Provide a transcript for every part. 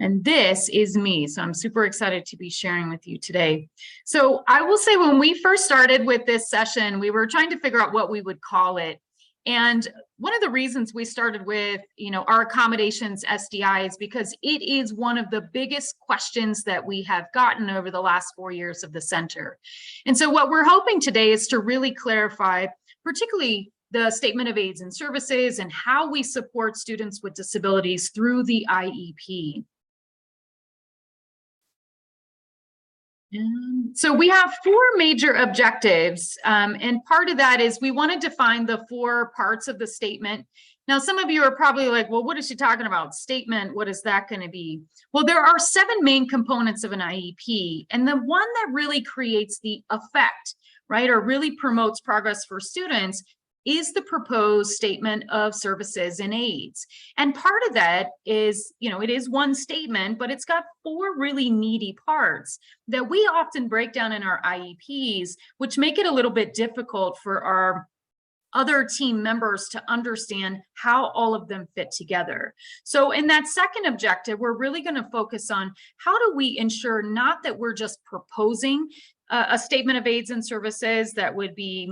And this is me. So I'm super excited to be sharing with you today. So I will say when we first started with this session, we were trying to figure out what we would call it. And one of the reasons we started with, our accommodations SDI is because it is one of the biggest questions that we have gotten over the last 4 years of the center. And so what we're hoping today is to really clarify, particularly the statement of aids and services and how we support students with disabilities through the IEP. So we have 4 major objectives, and part of that is we want to define the 4 parts of the statement. Now, some of you are probably like, well, what is she talking about? Statement, what is that going to be? Well, there are 7 main components of an IEP, and the one that really creates the effect, right, or really promotes progress for students is the proposed statement of services and aids. And part of that is, it is one statement, but it's got 4 really meaty parts that we often break down in our IEPs, which make it a little bit difficult for our other team members to understand how all of them fit together. So in that second objective, we're really going to focus on how do we ensure not that we're just proposing a statement of aids and services that would be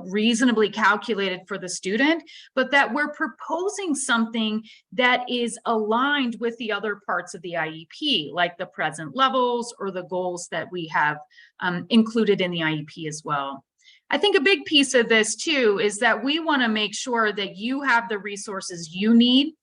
reasonably calculated for the student, but that we're proposing something that is aligned with the other parts of the IEP, like the present levels or the goals that we have included in the IEP as well. I think a big piece of this too is that we want to make sure that you have the resources you need.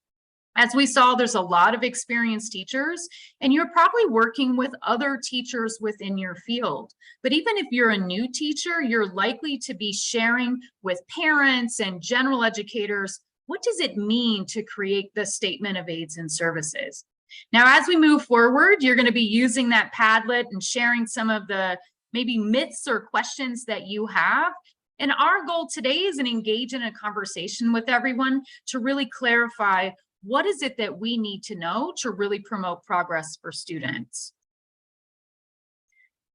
As we saw, there's a lot of experienced teachers, and you're probably working with other teachers within your field. But even if you're a new teacher, you're likely to be sharing with parents and general educators, what does it mean to create the statement of aids and services? Now, as we move forward, you're going to be using that Padlet and sharing some of the maybe myths or questions that you have. And our goal today is to engage in a conversation with everyone to really clarify what is it that we need to know to really promote progress for students.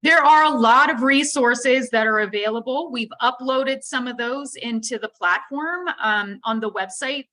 There are a lot of resources that are available. We've uploaded some of those into the platform on the website,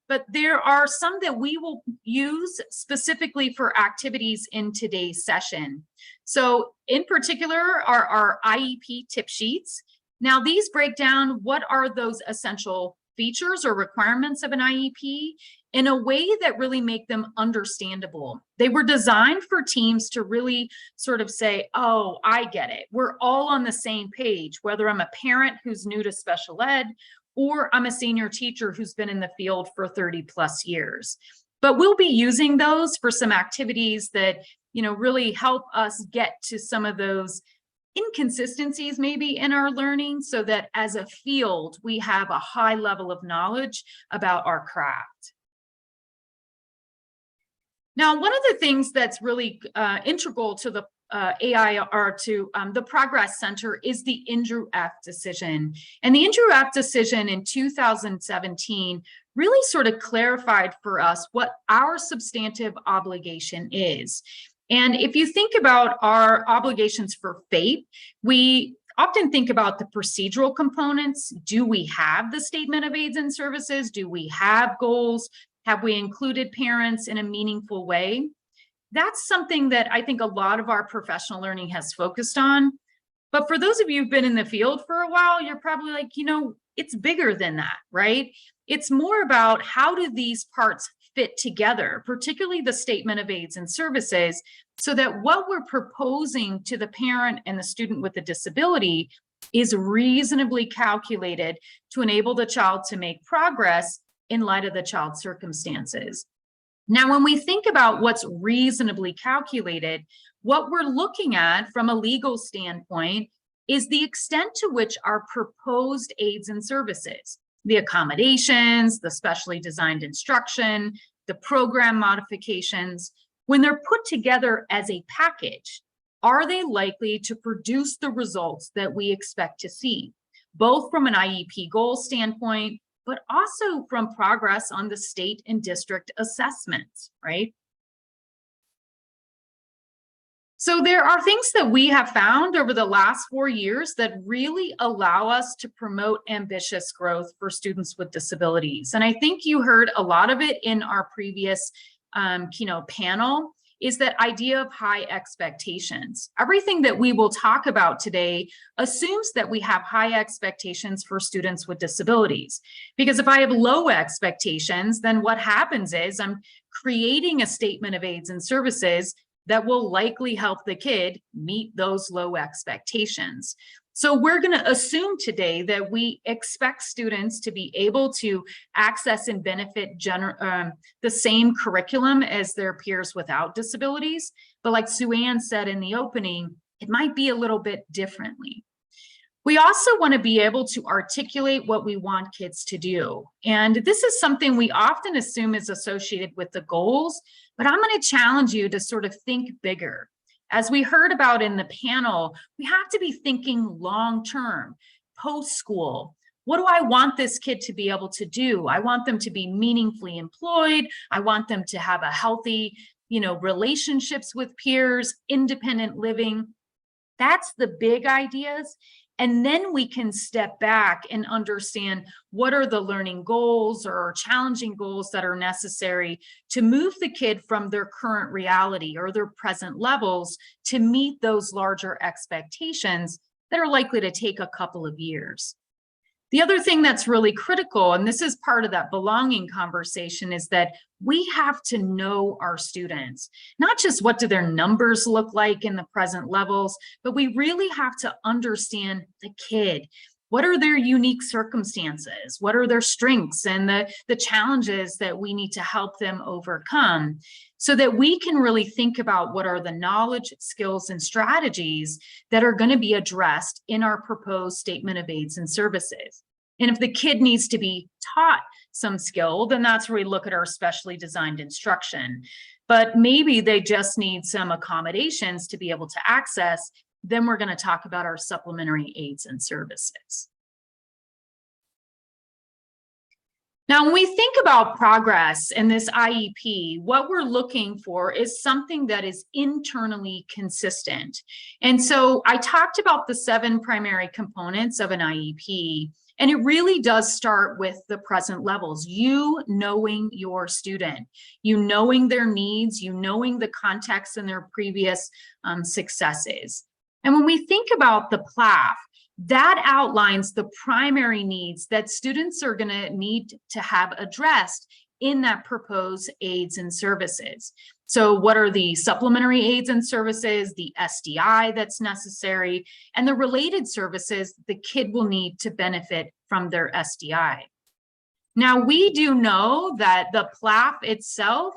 but there are some that we will use specifically for activities in today's session. So in particular are our IEP tip sheets. Now these break down what are those essential features or requirements of an IEP in a way that really make them understandable. They were designed for teams to really sort of say, oh, I get it. We're all on the same page, whether I'm a parent who's new to special ed or I'm a senior teacher who's been in the field for 30+ years. But we'll be using those for some activities that, really help us get to some of those inconsistencies maybe in our learning so that as a field, we have a high level of knowledge about our craft. Now, one of the things that's really integral to the AI or to the Progress Center is the Andrew F. decision. And the Andrew F. decision in 2017 really sort of clarified for us what our substantive obligation is. And if you think about our obligations for FAPE, we often think about the procedural components. Do we have the statement of aids and services? Do we have goals? Have we included parents in a meaningful way? That's something that I think a lot of our professional learning has focused on. But for those of you who've been in the field for a while, you're probably like, it's bigger than that, right? It's more about how do these parts fit together, particularly the statement of aids and services, so that what we're proposing to the parent and the student with a disability is reasonably calculated to enable the child to make progress in light of the child's circumstances. Now, when we think about what's reasonably calculated, what we're looking at from a legal standpoint is the extent to which our proposed aids and services, the accommodations, the specially designed instruction, the program modifications, when they're put together as a package, are they likely to produce the results that we expect to see, both from an IEP goal standpoint, but also from progress on the state and district assessments, right? So there are things that we have found over the last 4 years that really allow us to promote ambitious growth for students with disabilities. And I think you heard a lot of it in our previous keynote panel. is that idea of high expectations. Everything that we will talk about today assumes that we have high expectations for students with disabilities. Because if I have low expectations, then what happens is I'm creating a statement of aids and services that will likely help the kid meet those low expectations. So we're going to assume today that we expect students to be able to access and benefit the same curriculum as their peers without disabilities. But like Sue Ann said in the opening, it might be a little bit differently. We also want to be able to articulate what we want kids to do. And this is something we often assume is associated with the goals, but I'm going to challenge you to sort of think bigger. As we heard about in the panel, we have to be thinking long-term, post-school. What do I want this kid to be able to do? I want them to be meaningfully employed. I want them to have a healthy, relationships with peers, independent living. That's the big ideas. And then we can step back and understand what are the learning goals or challenging goals that are necessary to move the kid from their current reality or their present levels to meet those larger expectations that are likely to take a couple of years. The other thing that's really critical, and this is part of that belonging conversation, is that we have to know our students, not just what do their numbers look like in the present levels, but we really have to understand the kid. What are their unique circumstances? What are their strengths and the challenges that we need to help them overcome so that we can really think about what are the knowledge, skills, and strategies that are going to be addressed in our proposed statement of aids and services. And if the kid needs to be taught some skill, then that's where we look at our specially designed instruction. But maybe they just need some accommodations to be able to access, then we're going to talk about our supplementary aids and services. Now, when we think about progress in this IEP, what we're looking for is something that is internally consistent. And so I talked about the 7 primary components of an IEP, and it really does start with the present levels, you knowing your student, you knowing their needs, you knowing the context and their previous successes. And when we think about the PLAF, that outlines the primary needs that students are going to need to have addressed in that proposed aids and services. So what are the supplementary aids and services, the SDI that's necessary, and the related services the kid will need to benefit from their SDI. Now, we do know that the PLAF itself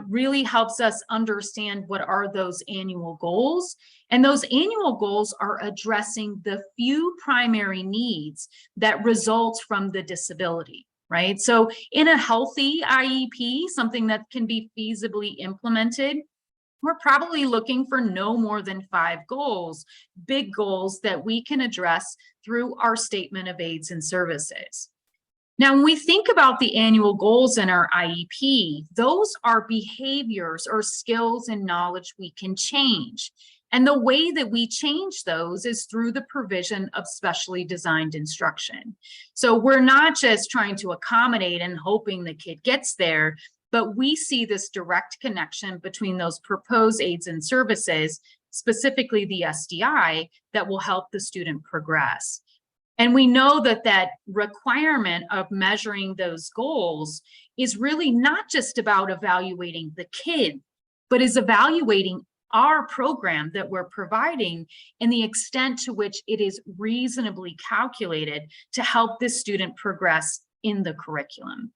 really helps us understand what are those annual goals. And those annual goals are addressing the few primary needs that result from the disability, right? So in a healthy IEP, something that can be feasibly implemented, we're probably looking for no more than 5 goals, big goals that we can address through our statement of aids and services. Now, when we think about the annual goals in our IEP, those are behaviors or skills and knowledge we can change. And the way that we change those is through the provision of specially designed instruction. So we're not just trying to accommodate and hoping the kid gets there, but we see this direct connection between those proposed aids and services, specifically the SDI, that will help the student progress. And we know that that requirement of measuring those goals is really not just about evaluating the kid, but is evaluating our program that we're providing and the extent to which it is reasonably calculated to help this student progress in the curriculum.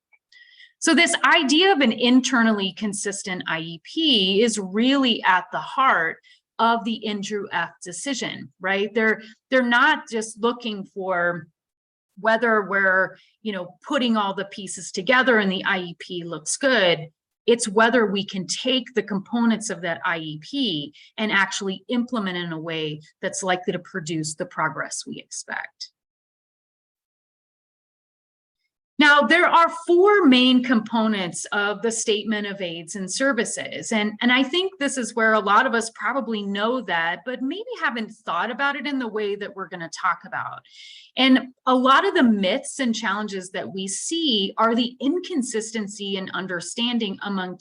So this idea of an internally consistent IEP is really at the heart of the Andrew F. decision, right? They're not just looking for whether we're, putting all the pieces together and the IEP looks good. It's whether we can take the components of that IEP and actually implement in a way that's likely to produce the progress we expect. Now, there are 4 main components of the statement of aids and services. And I think this is where a lot of us probably know that, but maybe haven't thought about it in the way that we're going to talk about. And a lot of the myths and challenges that we see are the inconsistency in understanding among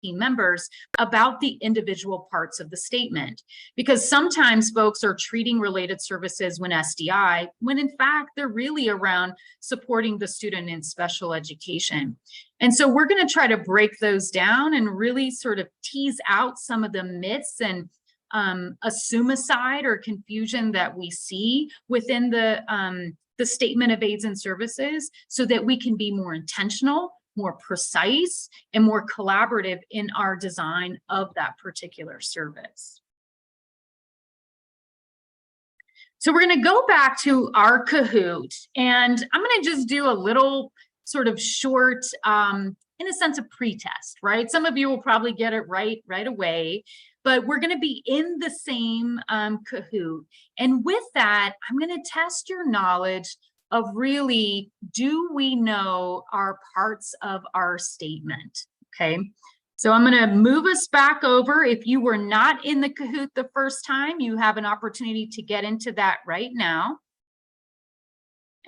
team members about the individual parts of the statement. Because sometimes folks are treating related services when SDI, when in fact they're really around supporting the student in special education. And so we're going to try to break those down and really sort of tease out some of the myths and assume-aside or confusion that we see within the statement of aids and services, so that we can be more intentional, more precise, and more collaborative in our design of that particular service. So we're going to go back to our Kahoot, and I'm going to just do a little sort of short, in a sense, a pretest, right? Some of you will probably get it right away, but we're going to be in the same Kahoot. And with that, I'm going to test your knowledge of really, do we know our parts of our statement? Okay. So I'm going to move us back over. If you were not in the Kahoot the first time, you have an opportunity to get into that right now.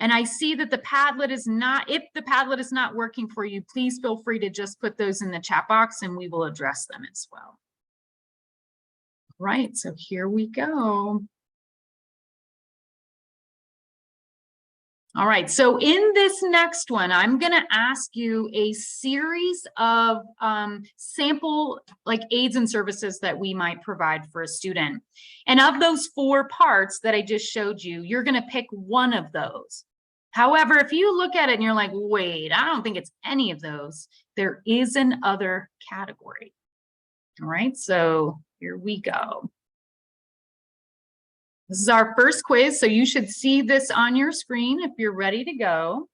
And I see that the Padlet is not, if the Padlet is not working for you, please feel free to just put those in the chat box and we will address them as well. Right, so here we go. All right, so in this next one, I'm going to ask you a series of sample like aids and services that we might provide for a student. And of those 4 parts that I just showed you, you're going to pick one of those. However, if you look at it and you're like, wait, I don't think it's any of those, there is an other category. All right, so here we go. This is our first quiz, so you should see this on your screen if you're ready to go.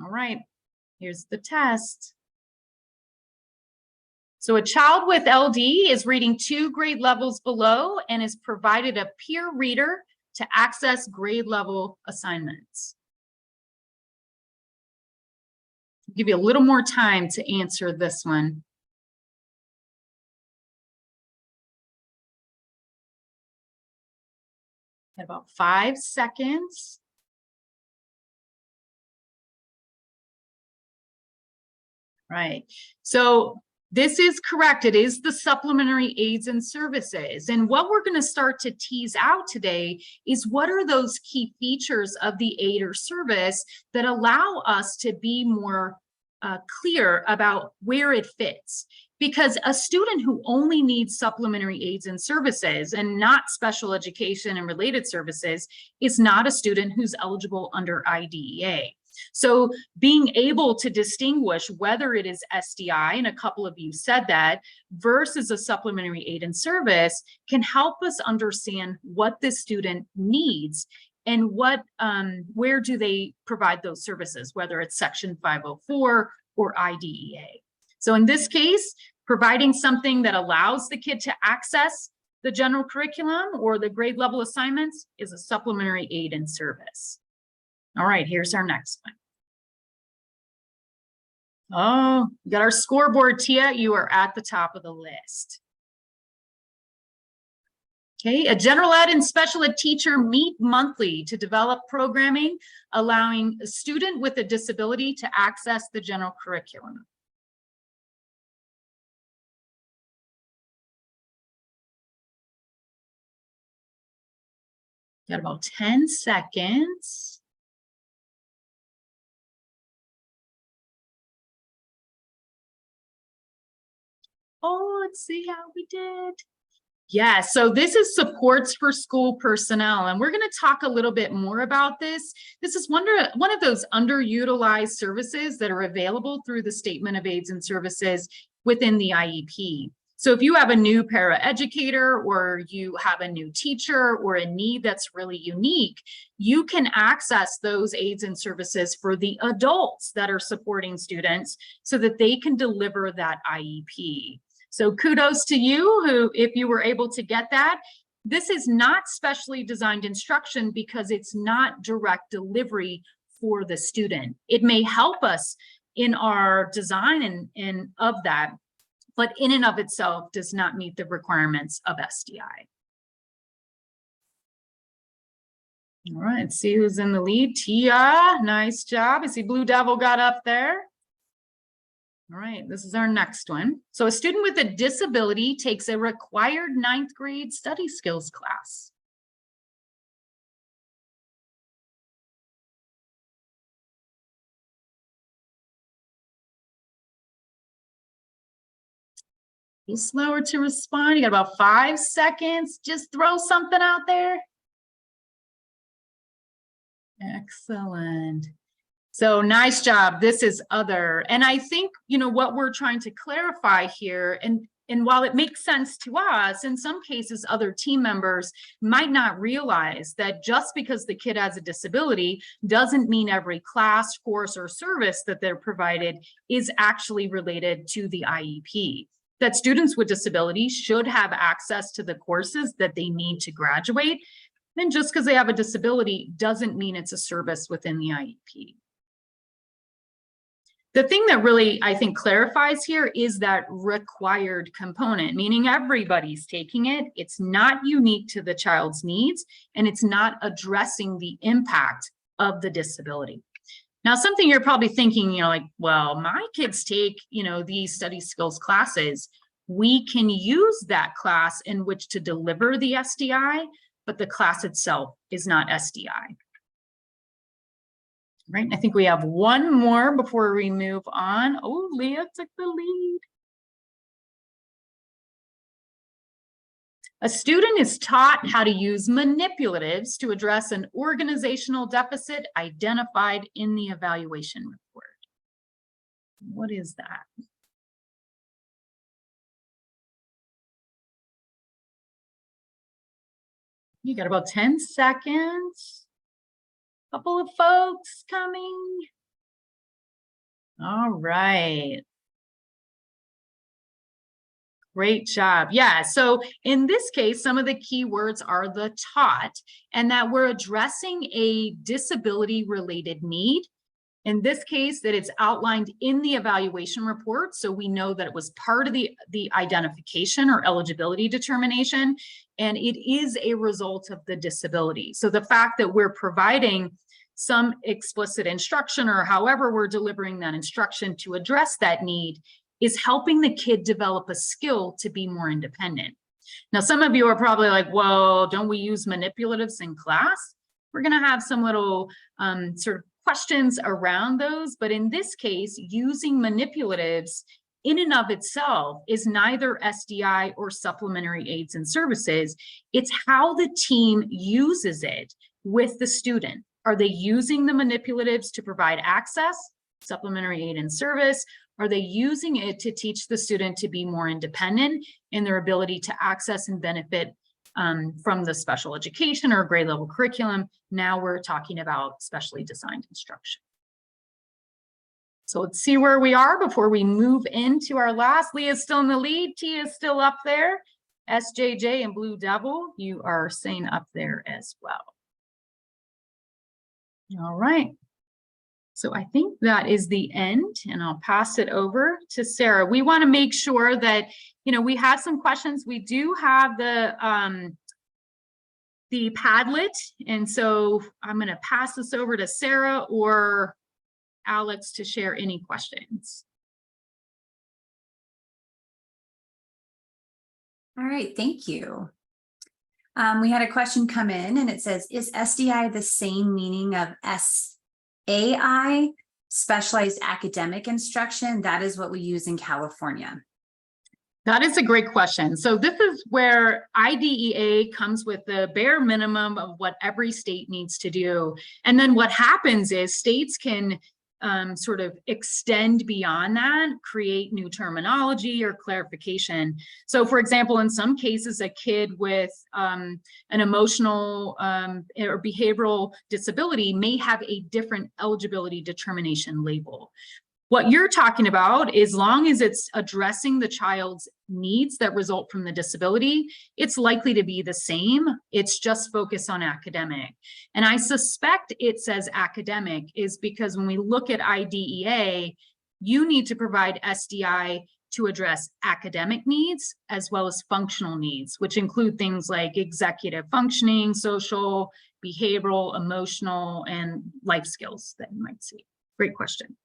All right, here's the test. So a child with LD is reading 2 grade levels below and is provided a peer reader to access grade level assignments. I'll give you a little more time to answer this one. About 5 seconds. Right. So this is correct. It is the supplementary aids and services. And what we're going to start to tease out today is what are those key features of the aid or service that allow us to be more clear about where it fits. Because a student who only needs supplementary aids and services and not special education and related services is not a student who's eligible under IDEA. So being able to distinguish whether it is SDI, and a couple of you said that, versus a supplementary aid and service can help us understand what the student needs and what, where do they provide those services, whether it's Section 504 or IDEA. So in this case, providing something that allows the kid to access the general curriculum or the grade level assignments is a supplementary aid and service. All right, here's our next one. Oh, we got our scoreboard, Tia. You are at the top of the list. Okay, a general ed and special ed teacher meet monthly to develop programming, allowing a student with a disability to access the general curriculum. Got about 10 seconds. Oh, let's see how we did. Yeah, so this is supports for school personnel, and we're going to talk a little bit more about this. This is one of those underutilized services that are available through the Statement of Aids and Services within the IEP. So if you have a new paraeducator or you have a new teacher or a need that's really unique, you can access those aids and services for the adults that are supporting students so that they can deliver that IEP. So kudos to you who, if you were able to get that. This is not specially designed instruction because it's not direct delivery for the student. It may help us in our design and of that, but in and of itself does not meet the requirements of SDI. All right, let's see who's in the lead. Tia, nice job. I see Blue Devil got up there. All right, this is our next one. So a student with a disability takes a required 9th grade study skills class. A little slower to respond. You got about 5 seconds. Just throw something out there. Excellent. So nice job. This is other. And I think, what we're trying to clarify here, and while it makes sense to us, in some cases, other team members might not realize that just because the kid has a disability doesn't mean every class, course, or service that they're provided is actually related to the IEP. That students with disabilities should have access to the courses that they need to graduate. And just because they have a disability doesn't mean it's a service within the IEP. The thing that really, I think, clarifies here is that required component, meaning everybody's taking it. It's not unique to the child's needs, and it's not addressing the impact of the disability. Now, something you're probably thinking, like, well, my kids take, these study skills classes. We can use that class in which to deliver the SDI, but the class itself is not SDI. Right, I think we have one more before we move on. Oh, Leah took the lead. A student is taught how to use manipulatives to address an organizational deficit identified in the evaluation report. What is that? You got about 10 seconds. Couple of folks coming. All right. Great job. Yeah, so in this case, some of the key words are the taught, and that we're addressing a disability-related need. In this case, that it's outlined in the evaluation report, so we know that it was part of the identification or eligibility determination, and it is a result of the disability. So the fact that we're providing some explicit instruction, or however we're delivering that instruction to address that need, is helping the kid develop a skill to be more independent. Now, some of you are probably like, well, don't we use manipulatives in class? We're going to have some little sort of questions around those, but in this case, using manipulatives in and of itself is neither SDI or supplementary aids and services. It's how the team uses it with the student. Are they using the manipulatives to provide access, supplementary aid and service? Are they using it to teach the student to be more independent in their ability to access and benefit from the special education or grade level curriculum? Now we're talking about specially designed instruction. So let's see where we are before we move into our last. Leah's still in the lead. Tia is still up there. SJJ and Blue Devil, you are staying up there as well. All right. So I think that is the end, and I'll pass it over to Sarah. We want to make sure that, we have some questions. We do have the Padlet, and so I'm going to pass this over to Sarah or Alex to share any questions. All right, thank you. We had a question come in, and it says, is SDI the same meaning of SAI, specialized academic instruction? That is what we use in California. That is a great question. So this is where IDEA comes with the bare minimum of what every state needs to do. And then what happens is states can sort of extend beyond that, create new terminology or clarification. So for example, in some cases, a kid with an emotional or behavioral disability may have a different eligibility determination label. What you're talking about, as long as it's addressing the child's needs that result from the disability, it's likely to be the same. It's just focused on academic. And I suspect it says academic is because when we look at IDEA, you need to provide SDI to address academic needs as well as functional needs, which include things like executive functioning, social, behavioral, emotional, and life skills that you might see. Great question.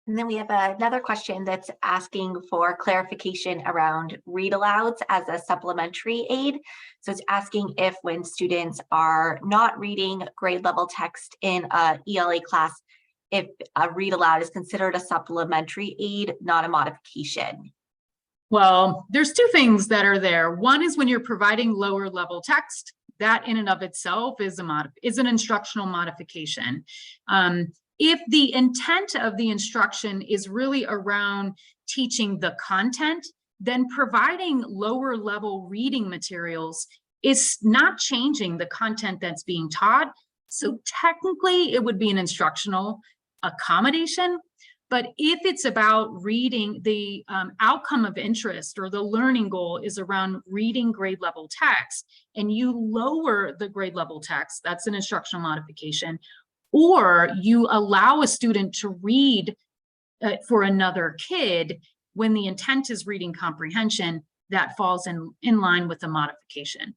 And then we have another question that's asking for clarification around read alouds as a supplementary aid. So it's asking if when students are not reading grade level text in a ELA class, if a read aloud is considered a supplementary aid, not a modification. Well, there's two things that are there. One is when you're providing lower level text, that in and of itself is an instructional modification. If the intent of the instruction is really around teaching the content, then providing lower level reading materials is not changing the content that's being taught. So technically it would be an instructional accommodation. But if it's about reading, the outcome of interest or the learning goal is around reading grade level text, and you lower the grade level text, that's an instructional modification, or you allow a student to read for another kid when the intent is reading comprehension, that falls in line with the modification.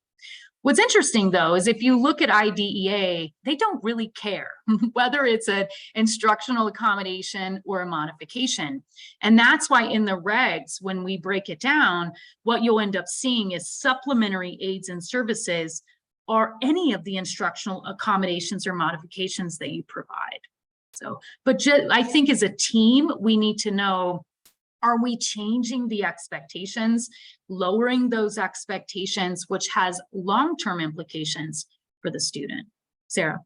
What's interesting, though, is if you look at IDEA, they don't really care whether it's an instructional accommodation or a modification. And that's why in the regs, when we break it down, what you'll end up seeing is supplementary aids and services or any of the instructional accommodations or modifications that you provide. So, but I think as a team, we need to know, are we changing the expectations, lowering those expectations, which has long-term implications for the student? Sarah.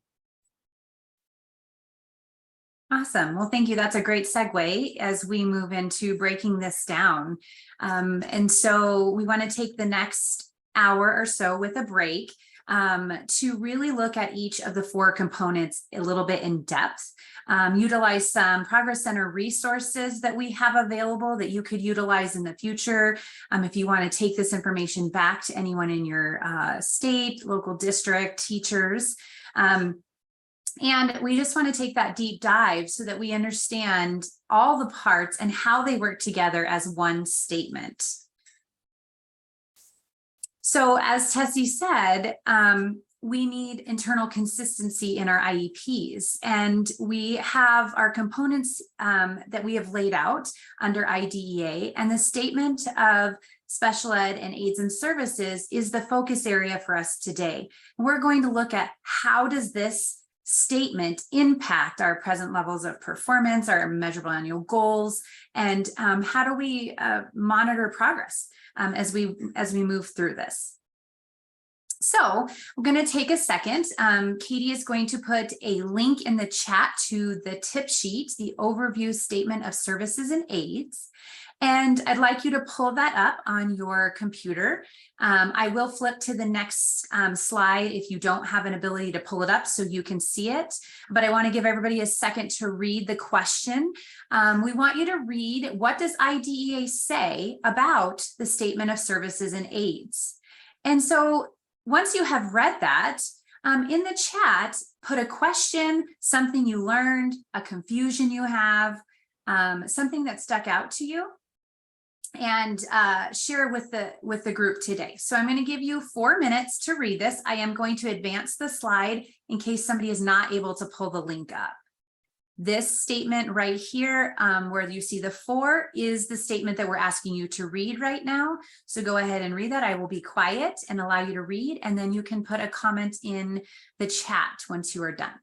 Awesome. Well, thank you. That's a great segue as we move into breaking this down. And so we want to take the next hour or so with a break to really look at each of the 4 components a little bit in depth. Utilize some Progress Center resources that we have available that you could utilize in the future. If you want to take this information back to anyone in your state, local district, teachers. And we just want to take that deep dive so that we understand all the parts and how they work together as one statement. So as Tessie said, we need internal consistency in our IEPs, and we have our components that we have laid out under IDEA, and the statement of special ed and aids and services is the focus area for us today. We're going to look at how does this statement impact our present levels of performance, our measurable annual goals, and how do we monitor progress as we move through this. So we're going to take a second. Katie is going to put a link in the chat to the tip sheet, the overview statement of services and aids. And I'd like you to pull that up on your computer. I will flip to the next slide if you don't have an ability to pull it up so you can see it. But I want to give everybody a second to read the question. We want you to read, what does IDEA say about the statement of services and aids? And so once you have read that, in the chat, put a question, something you learned, a confusion you have, something that stuck out to you, and share with the group today. So I'm going to give you 4 minutes to read this. I am going to advance the slide in case somebody is not able to pull the link up. This statement right here, where you see the 4, is the statement that we're asking you to read right now. So go ahead and read that. I will be quiet and allow you to read, and then you can put a comment in the chat once you are done.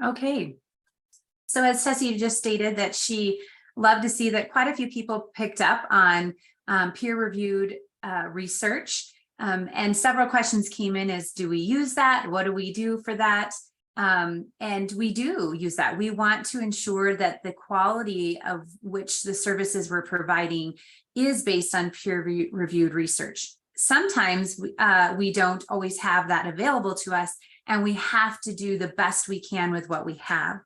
Okay. So as Tessie just stated that she loved to see that quite a few people picked up on peer-reviewed research, and several questions came in as, do we use that? What do we do for that? And we do use that. We want to ensure that the quality of which the services we're providing is based on peer-reviewed research. Sometimes we don't always have that available to us, and we have to do the best we can with what we have.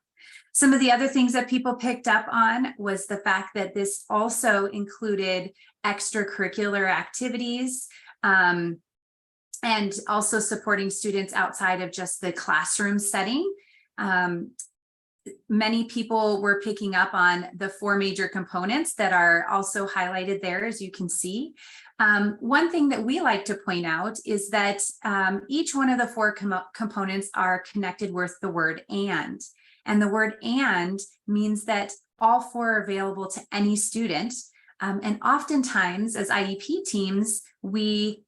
Some of the other things that people picked up on was the fact that this also included extracurricular activities, and also supporting students outside of just the classroom setting. Many people were picking up on the 4 major components that are also highlighted there, as you can see. One thing that we like to point out is that each one of the four components are connected with the word and. And the word and means that all four are available to any student. And oftentimes as IEP teams, we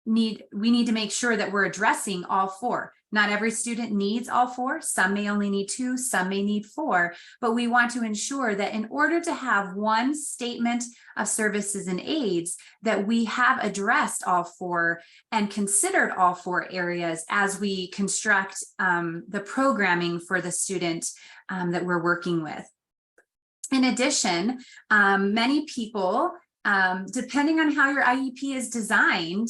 need to make sure that we're addressing all four. Not every student needs all four. Some may only need two, some may need four, but we want to ensure that in order to have one statement of services and aids, that we have addressed all four and considered all four areas as we construct the programming for the student that we're working with. In addition, many people, depending on how your IEP is designed,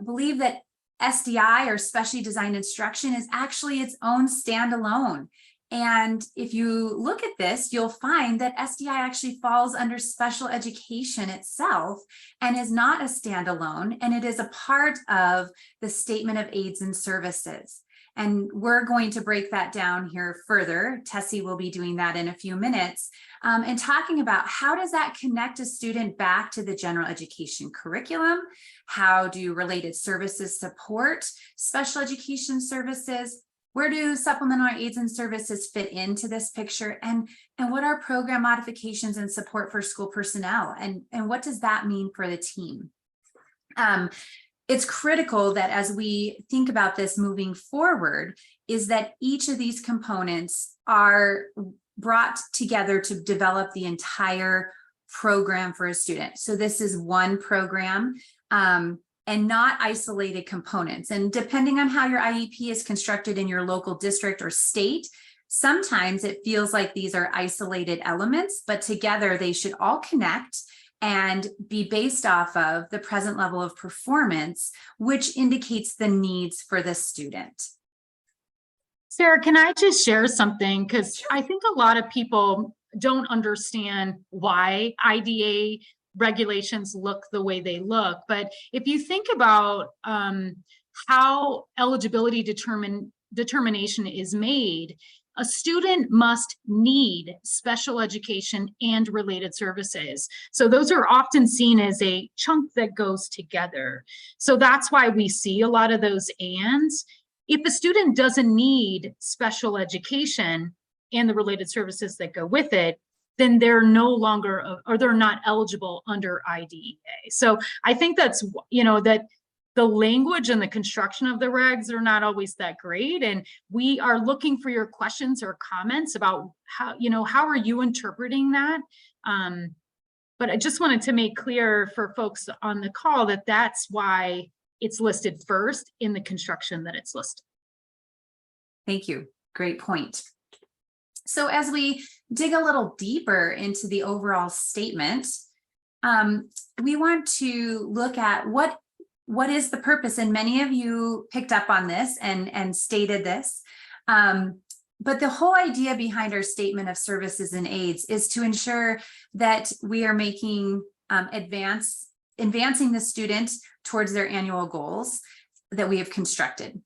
believe that SDI, or specially designed instruction, is actually its own standalone. And if you look at this, you'll find that SDI actually falls under special education itself and is not a standalone, and it is a part of the statement of aids and services. And we're going to break that down here further. Tessie will be doing that in a few minutes, and talking about how does that connect a student back to the general education curriculum? How do related services support special education services? Where do supplemental aids and services fit into this picture? And what are program modifications and support for school personnel? And what does that mean for the team? It's critical that as we think about this moving forward, is that each of these components are brought together to develop the entire program for a student. So this is one program and not isolated components. And depending on how your IEP is constructed in your local district or state, sometimes it feels like these are isolated elements, but together they should all connect and be based off of the present level of performance, which indicates the needs for the student. Sarah, can I just share something? Because I think a lot of people don't understand why IDA regulations look the way they look. But if you think about how eligibility determination is made, a student must need special education and related services. So those are often seen as a chunk that goes together. So that's why we see a lot of those ands. If a student doesn't need special education and the related services that go with it, then they're no longer, or they're not eligible under IDEA. So I think that's, that the language and the construction of the regs are not always that great. And we are looking for your questions or comments about how are you interpreting that? But I just wanted to make clear for folks on the call that that's why it's listed first in the construction that it's listed. Thank you. Great point. So as we dig a little deeper into the overall statement, we want to look at what is the purpose, and many of you picked up on this and stated this, but the whole idea behind our statement of services and aids is to ensure that we are making advancing the student towards their annual goals that we have constructed.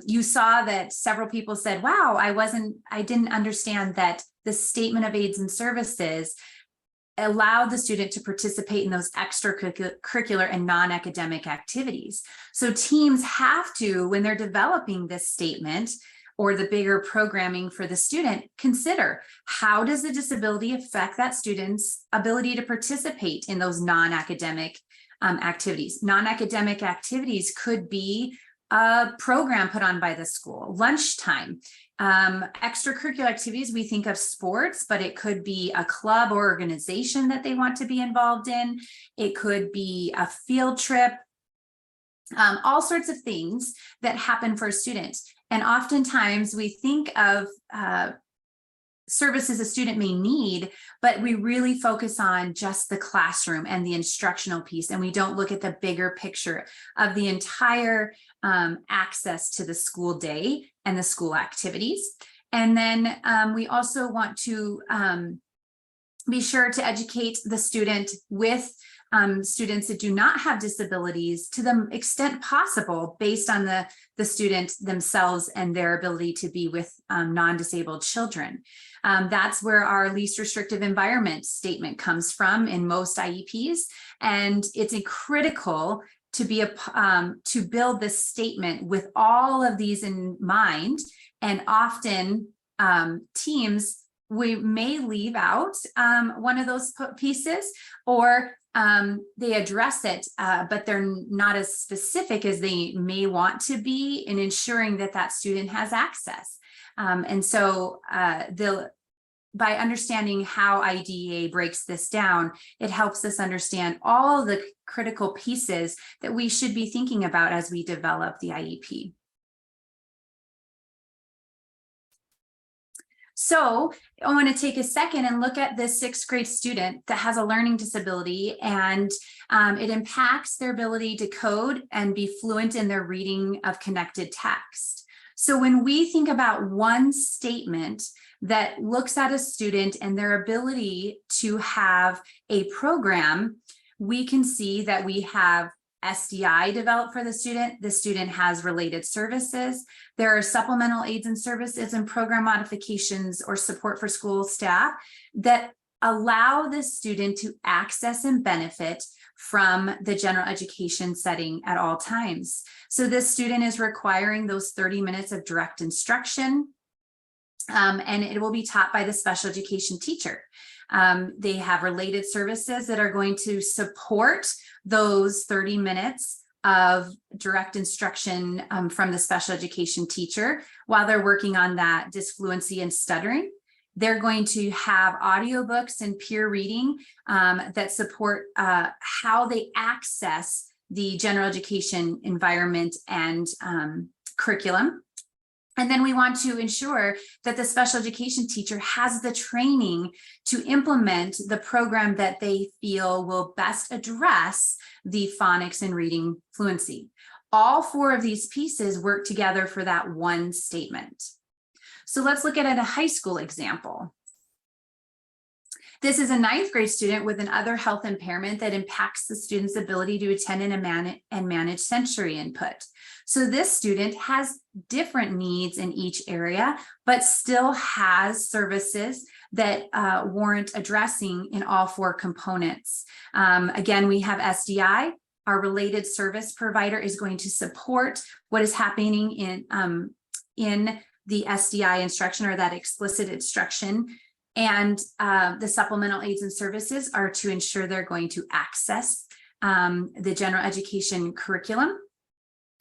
You saw that several people said, wow, I didn't understand that the statement of aids and services allowed the student to participate in those extracurricular and non-academic activities. So teams have to, when they're developing this statement or the bigger programming for the student, consider how does the disability affect that student's ability to participate in those non-academic activities. Non-academic activities could be a program put on by the school, lunchtime. Extracurricular activities, we think of sports, but it could be a club or organization that they want to be involved in. It could be a field trip, all sorts of things that happen for a student. And oftentimes we think of services a student may need, but we really focus on just the classroom and the instructional piece, and we don't look at the bigger picture of the entire access to the school day and the school activities. And then we also want to be sure to educate the student with students that do not have disabilities to the extent possible based on the student themselves and their ability to be with non-disabled children. That's where our least restrictive environment statement comes from in most IEPs. And it's critical to be to build this statement with all of these in mind. And often teams, we may leave out one of those pieces, or they address it, but they're not as specific as they may want to be in ensuring that that student has access. And so by understanding how IDEA breaks this down, it helps us understand all the critical pieces that we should be thinking about as we develop the IEP. So I want to take a second and look at this 6th grade student that has a learning disability, and it impacts their ability to code and be fluent in their reading of connected text. So when we think about one statement that looks at a student and their ability to have a program, we can see that we have SDI developed for the student. The student has related services. There are supplemental aids and services and program modifications or support for school staff that allow the student to access and benefit from the general education setting at all times. So this student is requiring those 30 minutes of direct instruction, and it will be taught by the special education teacher. They have related services that are going to support those 30 minutes of direct instruction from the special education teacher while they're working on that dysfluency and stuttering. They're going to have audiobooks and peer reading that support how they access the general education environment and curriculum. And then we want to ensure that the special education teacher has the training to implement the program that they feel will best address the phonics and reading fluency. All 4 of these pieces work together for that one statement. So let's look at a high school example. This is a 9th grade student with an other health impairment that impacts the student's ability to attend and manage sensory input. So this student has different needs in each area, but still has services that warrant addressing in all 4 components. Again, we have SDI. Our related service provider is going to support what is happening in the SDI instruction, or that explicit instruction. And the supplemental aids and services are to ensure they're going to access the general education curriculum.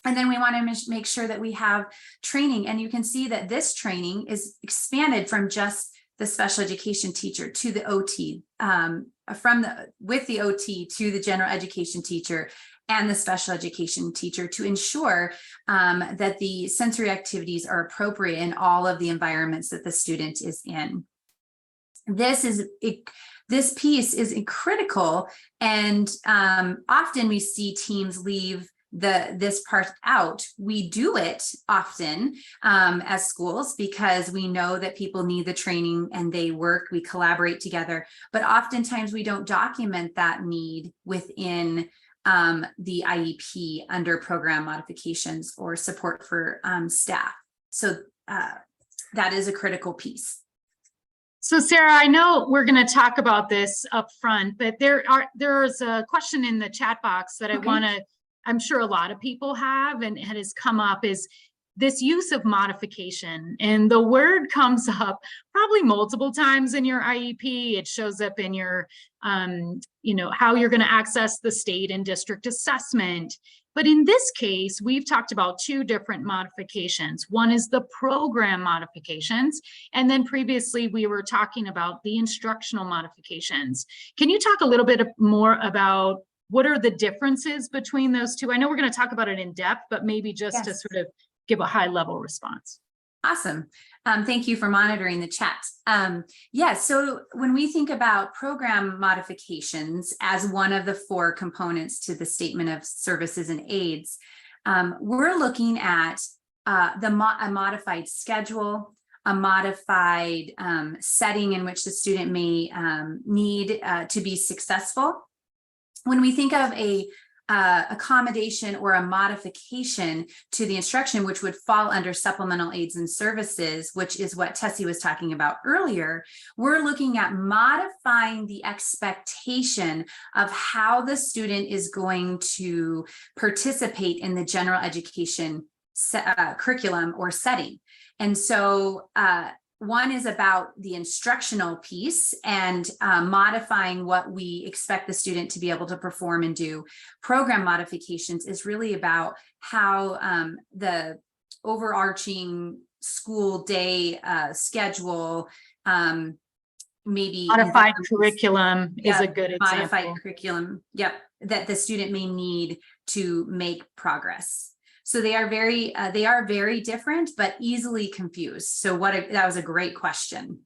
And then we want to make sure that we have training. And you can see that this training is expanded from just the special education teacher to the OT, with the OT to the general education teacher and the special education teacher, to ensure that the sensory activities are appropriate in all of the environments that the student is in. This piece is critical, and often we see teams leave this part out. We do it often as schools because we know that people need the training and we collaborate together, but oftentimes we don't document that need within the IEP under program modifications or support for staff. So that is a critical piece. So Sarah, I know we're going to talk about this up front, but there's a question in the chat box that I'm sure a lot of people have, and it has come up, is this use of modification. And the word comes up probably multiple times in your IEP. It shows up in your, how you're going to access the state and district assessment. But in this case, we've talked about 2 different modifications. One is the program modifications, and then previously we were talking about the instructional modifications. Can you talk a little bit more about what are the differences between those 2? I know we're going to talk about it in depth, but maybe just to sort of give a high-level response. Awesome. Thank you for monitoring the chat. So when we think about program modifications as one of the 4 components to the statement of services and aids, we're looking at a modified schedule, a modified setting in which the student may need to be successful. When we think of a accommodation or a modification to the instruction, which would fall under supplemental aids and services, which is what Tessie was talking about earlier. We're looking at modifying the expectation of how the student is going to participate in the general education curriculum or setting. And so one is about the instructional piece and modifying what we expect the student to be able to perform and do. Program modifications is really about how the overarching school day schedule, maybe Modified curriculum is a good example. Modified curriculum, yep, that the student may need to make progress. So they are very different, but easily confused. So that was a great question.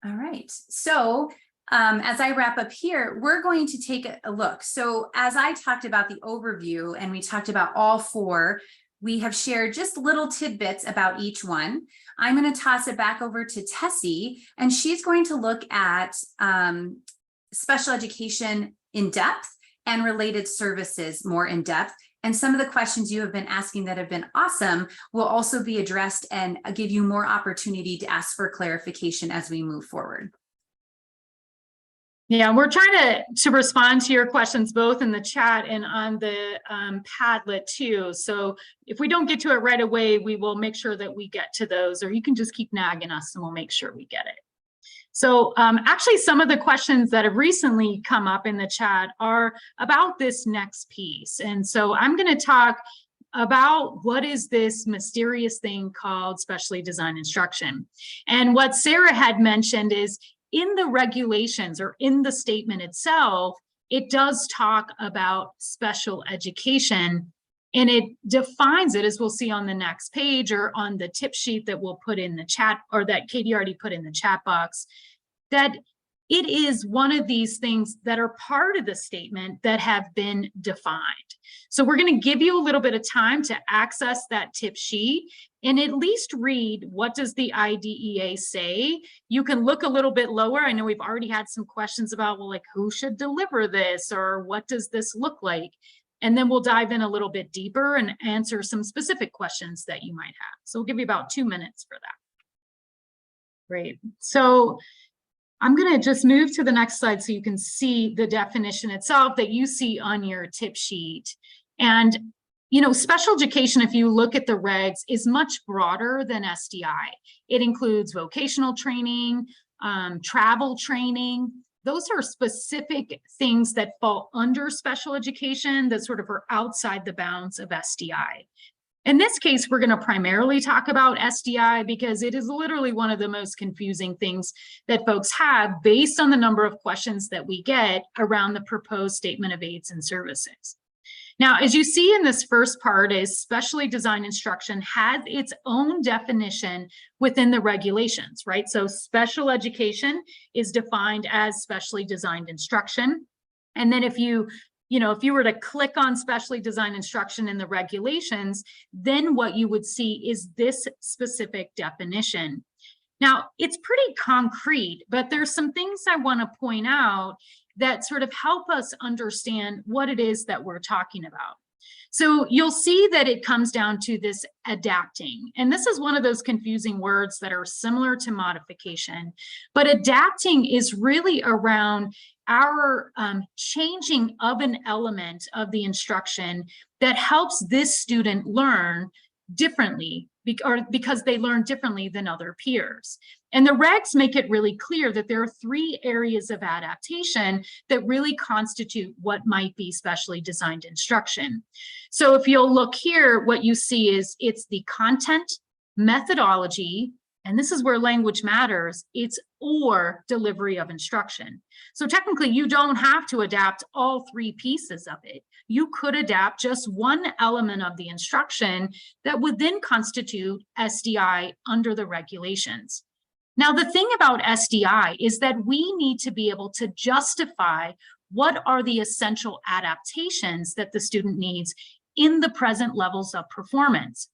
All right. So as I wrap up here, we're going to take a look. So as I talked about the overview and we talked about all four, we have shared just little tidbits about each one. I'm going to toss it back over to Tessie, and she's going to look at special education in depth and related services more in depth. And some of the questions you have been asking that have been awesome will also be addressed and give you more opportunity to ask for clarification as we move forward. Yeah, we're trying to respond to your questions both in the chat and on the Padlet too. So if we don't get to it right away, we will make sure that we get to those, or you can just keep nagging us and we'll make sure we get it. So actually, some of the questions that have recently come up in the chat are about this next piece. And so I'm going to talk about what is this mysterious thing called specially designed instruction. And what Sarah had mentioned is in the regulations or in the statement itself, it does talk about special education. And it defines it, as we'll see on the next page or on the tip sheet that we'll put in the chat, or that Katie already put in the chat box, that it is one of these things that are part of the statement that have been defined. So we're going to give you a little bit of time to access that tip sheet and at least read, what does the IDEA say? You can look a little bit lower. I know we've already had some questions about, well, like, who should deliver this, or what does this look like? And then we'll dive in a little bit deeper and answer some specific questions that you might have. So we'll give you about 2 minutes for that. Great. So I'm going to just move to the next slide so you can see the definition itself that you see on your tip sheet. And, you know, special education, if you look at the regs, is much broader than SDI. It includes vocational training, travel training. Those are specific things that fall under special education that sort of are outside the bounds of SDI. In this case, we're going to primarily talk about SDI because it is literally one of the most confusing things that folks have based on the number of questions that we get around the proposed statement of aids and services. Now, as you see in this first part, is specially designed instruction has its own definition within the regulations, right? So special education is defined as specially designed instruction. And then if you were to click on specially designed instruction in the regulations, then what you would see is this specific definition. Now, it's pretty concrete, but there's some things I want to point out that sort of help us understand what it is that we're talking about. So you'll see that it comes down to this adapting. And this is one of those confusing words that are similar to modification, but adapting is really around our changing of an element of the instruction that helps this student learn differently because they learn differently than other peers. And the regs make it really clear that there are 3 areas of adaptation that really constitute what might be specially designed instruction. So if you'll look here, what you see is it's the content, methodology, and this is where language matters, it's or delivery of instruction. So technically you don't have to adapt all 3 pieces of it. You could adapt just one element of the instruction that would then constitute SDI under the regulations. Now, the thing about SDI is that we need to be able to justify what are the essential adaptations that the student needs in the present levels of performance.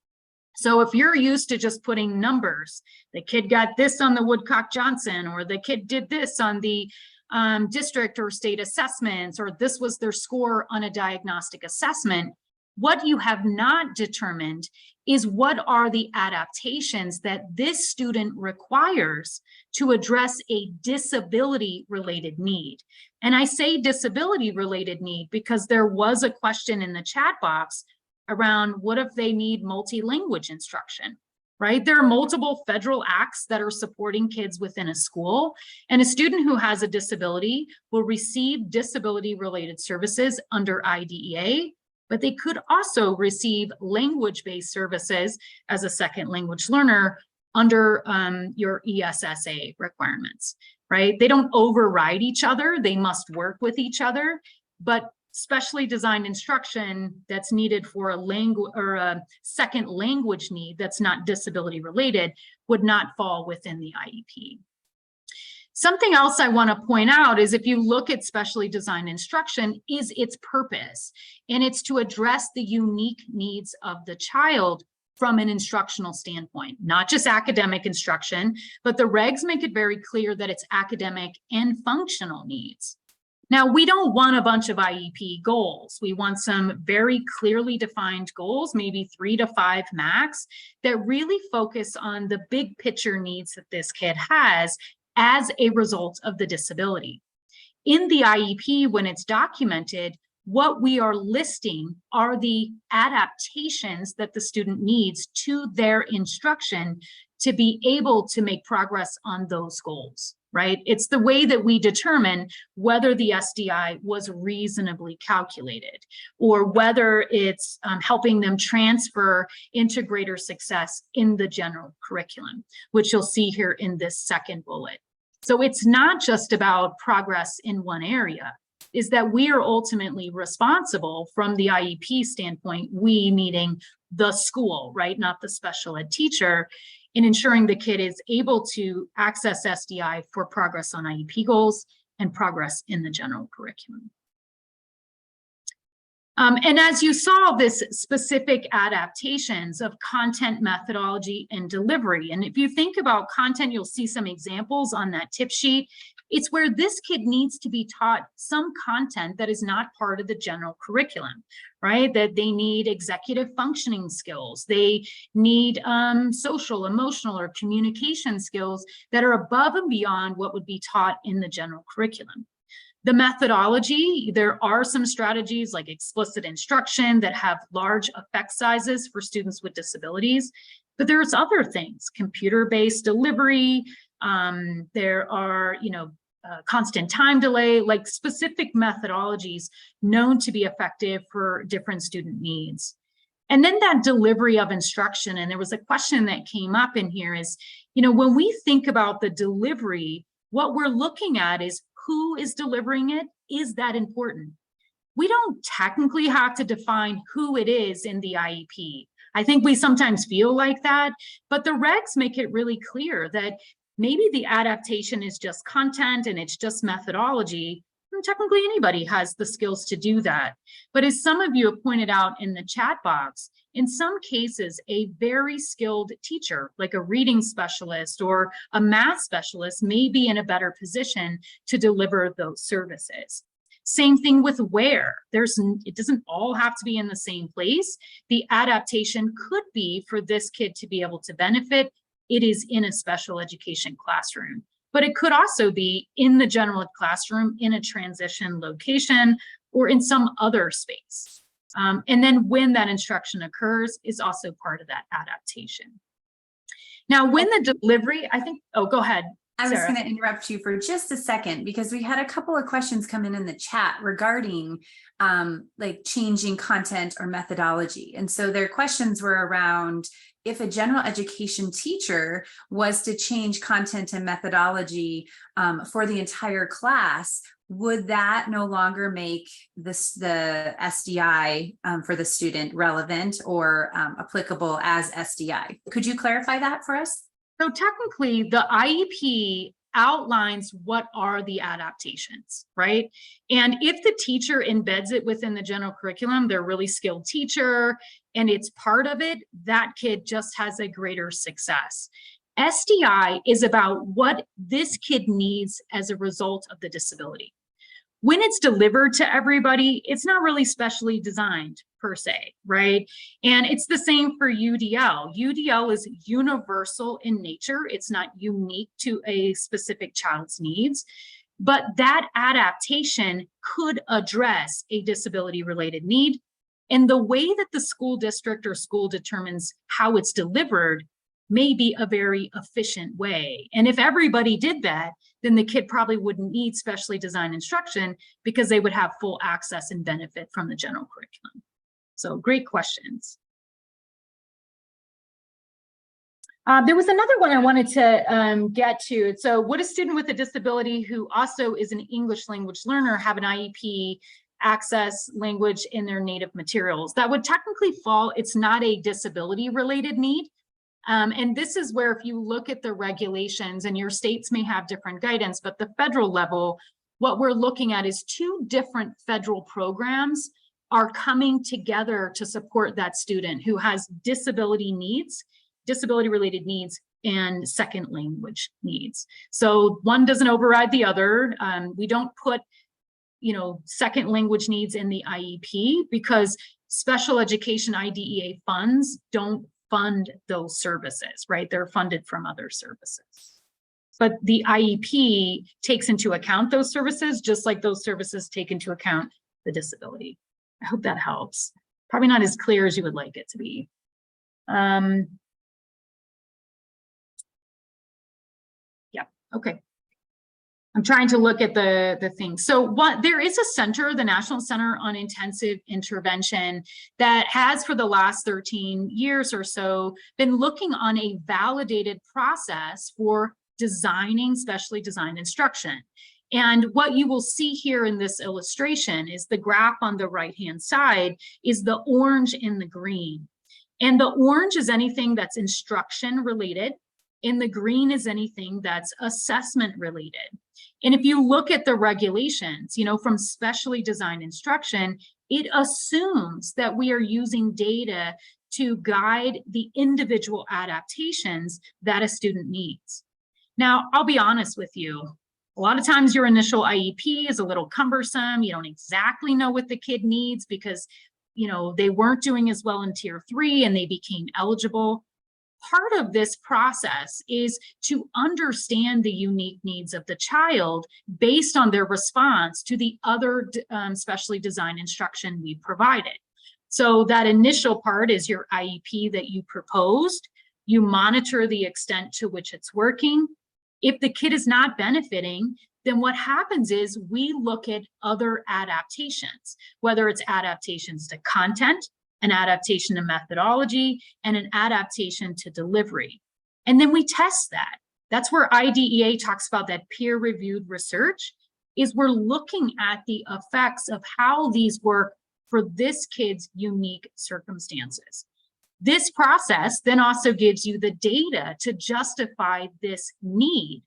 So if you're used to just putting numbers, the kid got this on the Woodcock Johnson, or the kid did this on the district or state assessments, or this was their score on a diagnostic assessment. What you have not determined is what are the adaptations that this student requires to address a disability-related need. And I say disability-related need because there was a question in the chat box around what if they need multi-language instruction, right? There are multiple federal acts that are supporting kids within a school, and a student who has a disability will receive disability-related services under IDEA, but they could also receive language-based services as a second language learner under your ESSA requirements, right? They don't override each other, they must work with each other, but specially designed instruction that's needed for a language or a second language need that's not disability related would not fall within the IEP. Something else I want to point out is if you look at specially designed instruction is its purpose, and it's to address the unique needs of the child from an instructional standpoint, not just academic instruction, but the regs make it very clear that it's academic and functional needs. Now, we don't want a bunch of IEP goals. We want some very clearly defined goals, maybe 3 to 5 max, that really focus on the big picture needs that this kid has as a result of the disability. In the IEP, when it's documented, what we are listing are the adaptations that the student needs to their instruction to be able to make progress on those goals, right? It's the way that we determine whether the SDI was reasonably calculated or whether it's helping them transfer into greater success in the general curriculum, which you'll see here in this second bullet. So it's not just about progress in one area, is that we are ultimately responsible from the IEP standpoint, we meaning the school, right? Not the special ed teacher, in ensuring the kid is able to access SDI for progress on IEP goals and progress in the general curriculum. And as you saw, this specific adaptations of content, methodology, and delivery. And if you think about content, you'll see some examples on that tip sheet. It's where this kid needs to be taught some content that is not part of the general curriculum, right? That they need executive functioning skills. They need social, emotional, or communication skills that are above and beyond what would be taught in the general curriculum. The methodology, there are some strategies like explicit instruction that have large effect sizes for students with disabilities, but there's other things, computer-based delivery, there are, constant time delay, like specific methodologies known to be effective for different student needs. And then that delivery of instruction, and there was a question that came up in here is, when we think about the delivery, what we're looking at is who is delivering it. Is that important? We don't technically have to define who it is in the IEP. I think we sometimes feel like that, but the regs make it really clear that maybe the adaptation is just content and it's just methodology. And technically anybody has the skills to do that. But as some of you have pointed out in the chat box, in some cases, a very skilled teacher, like a reading specialist or a math specialist, may be in a better position to deliver those services. Same thing with where. It doesn't all have to be in the same place. The adaptation could be for this kid to be able to benefit. It is in a special education classroom, but it could also be in the general ed classroom in a transition location or in some other space. And then when that instruction occurs is also part of that adaptation. Now, when the delivery, oh, go ahead. I was going to interrupt you for just a second because we had a couple of questions come in the chat regarding like changing content or methodology. And so their questions were around if a general education teacher was to change content and methodology for the entire class, would that no longer make the SDI for the student relevant or applicable as SDI? Could you clarify that for us? So technically, the IEP outlines what are the adaptations, right? And if the teacher embeds it within the general curriculum, they're a really skilled teacher, and it's part of it, that kid just has a greater success. SDI is about what this kid needs as a result of the disability. When it's delivered to everybody, it's not really specially designed per se, right? And it's the same for UDL. UDL is universal in nature. It's not unique to a specific child's needs, but that adaptation could address a disability-related need. And the way that the school district or school determines how it's delivered may be a very efficient way. And if everybody did that, then the kid probably wouldn't need specially designed instruction because they would have full access and benefit from the general curriculum. So great questions. There was another one I wanted to get to. So would a student with a disability who also is an English language learner have an IEP access language in their native materials? That would technically fall, it's not a disability related need. And this is where if you look at the regulations, and your states may have different guidance, but the federal level, what we're looking at is 2 different federal programs are coming together to support that student who has disability needs, disability related needs, and second language needs. So one doesn't override the other. We don't put, second language needs in the IEP because special education IDEA funds don't fund those services, right? They're funded from other services. But the IEP takes into account those services, just like those services take into account the disability. I hope that helps. Probably not as clear as you would like it to be. Yeah, okay. I'm trying to look at the things. So there is a center, the National Center on Intensive Intervention, that has for the last 13 years or so been looking on a validated process for designing specially designed instruction. And what you will see here in this illustration is the graph on the right-hand side is the orange and the green. And the orange is anything that's instruction related, and the green is anything that's assessment related. And if you look at the regulations, from specially designed instruction, it assumes that we are using data to guide the individual adaptations that a student needs. Now, I'll be honest with you, a lot of times your initial IEP is a little cumbersome. You don't exactly know what the kid needs because, they weren't doing as well in tier 3 and they became eligible. Part of this process is to understand the unique needs of the child based on their response to the other specially designed instruction we provided. So that initial part is your IEP that you proposed. You monitor the extent to which it's working. If the kid is not benefiting, then what happens is we look at other adaptations, whether it's adaptations to content, an adaptation to methodology, and an adaptation to delivery. And then we test that. That's where IDEA talks about that peer-reviewed research, is we're looking at the effects of how these work for this kid's unique circumstances. This process then also gives you the data to justify this need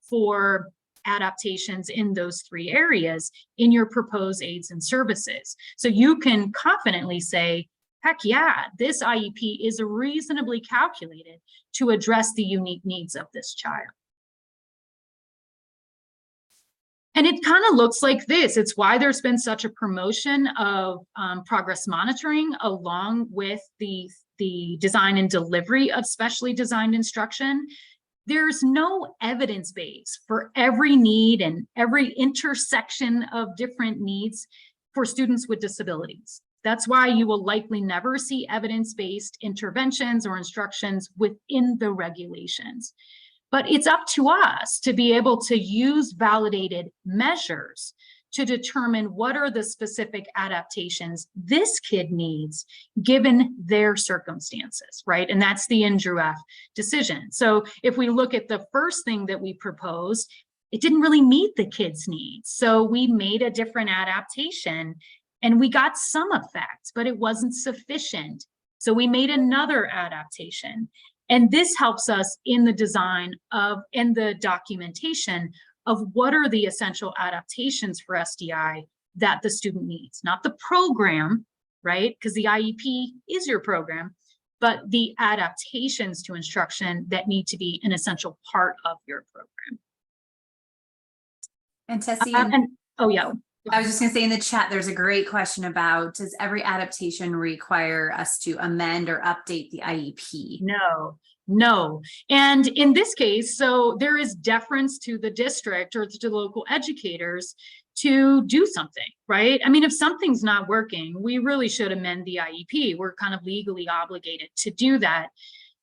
for adaptations in those 3 areas in your proposed aids and services. So you can confidently say, heck yeah, this IEP is reasonably calculated to address the unique needs of this child. And it kind of looks like this. It's why there's been such a promotion of progress monitoring along with the design and delivery of specially designed instruction. There's no evidence base for every need and every intersection of different needs for students with disabilities. That's why you will likely never see evidence-based interventions or instructions within the regulations. But it's up to us to be able to use validated measures to determine what are the specific adaptations this kid needs given their circumstances, right? And that's the NJRF decision. So if we look at the first thing that we proposed, it didn't really meet the kid's needs. So we made a different adaptation and we got some effect, but it wasn't sufficient. So we made another adaptation. And this helps us in the design of and the documentation of what are the essential adaptations for SDI that the student needs, not the program, right? Because the IEP is your program, but the adaptations to instruction that need to be an essential part of your program. And Tessie, Oh yeah. I was just gonna say in the chat, there's a great question about, does every adaptation require us to amend or update the IEP? No. And in this case, so there is deference to the district or to the local educators to do something, right? I mean, if something's not working, we really should amend the IEP. We're kind of legally obligated to do that.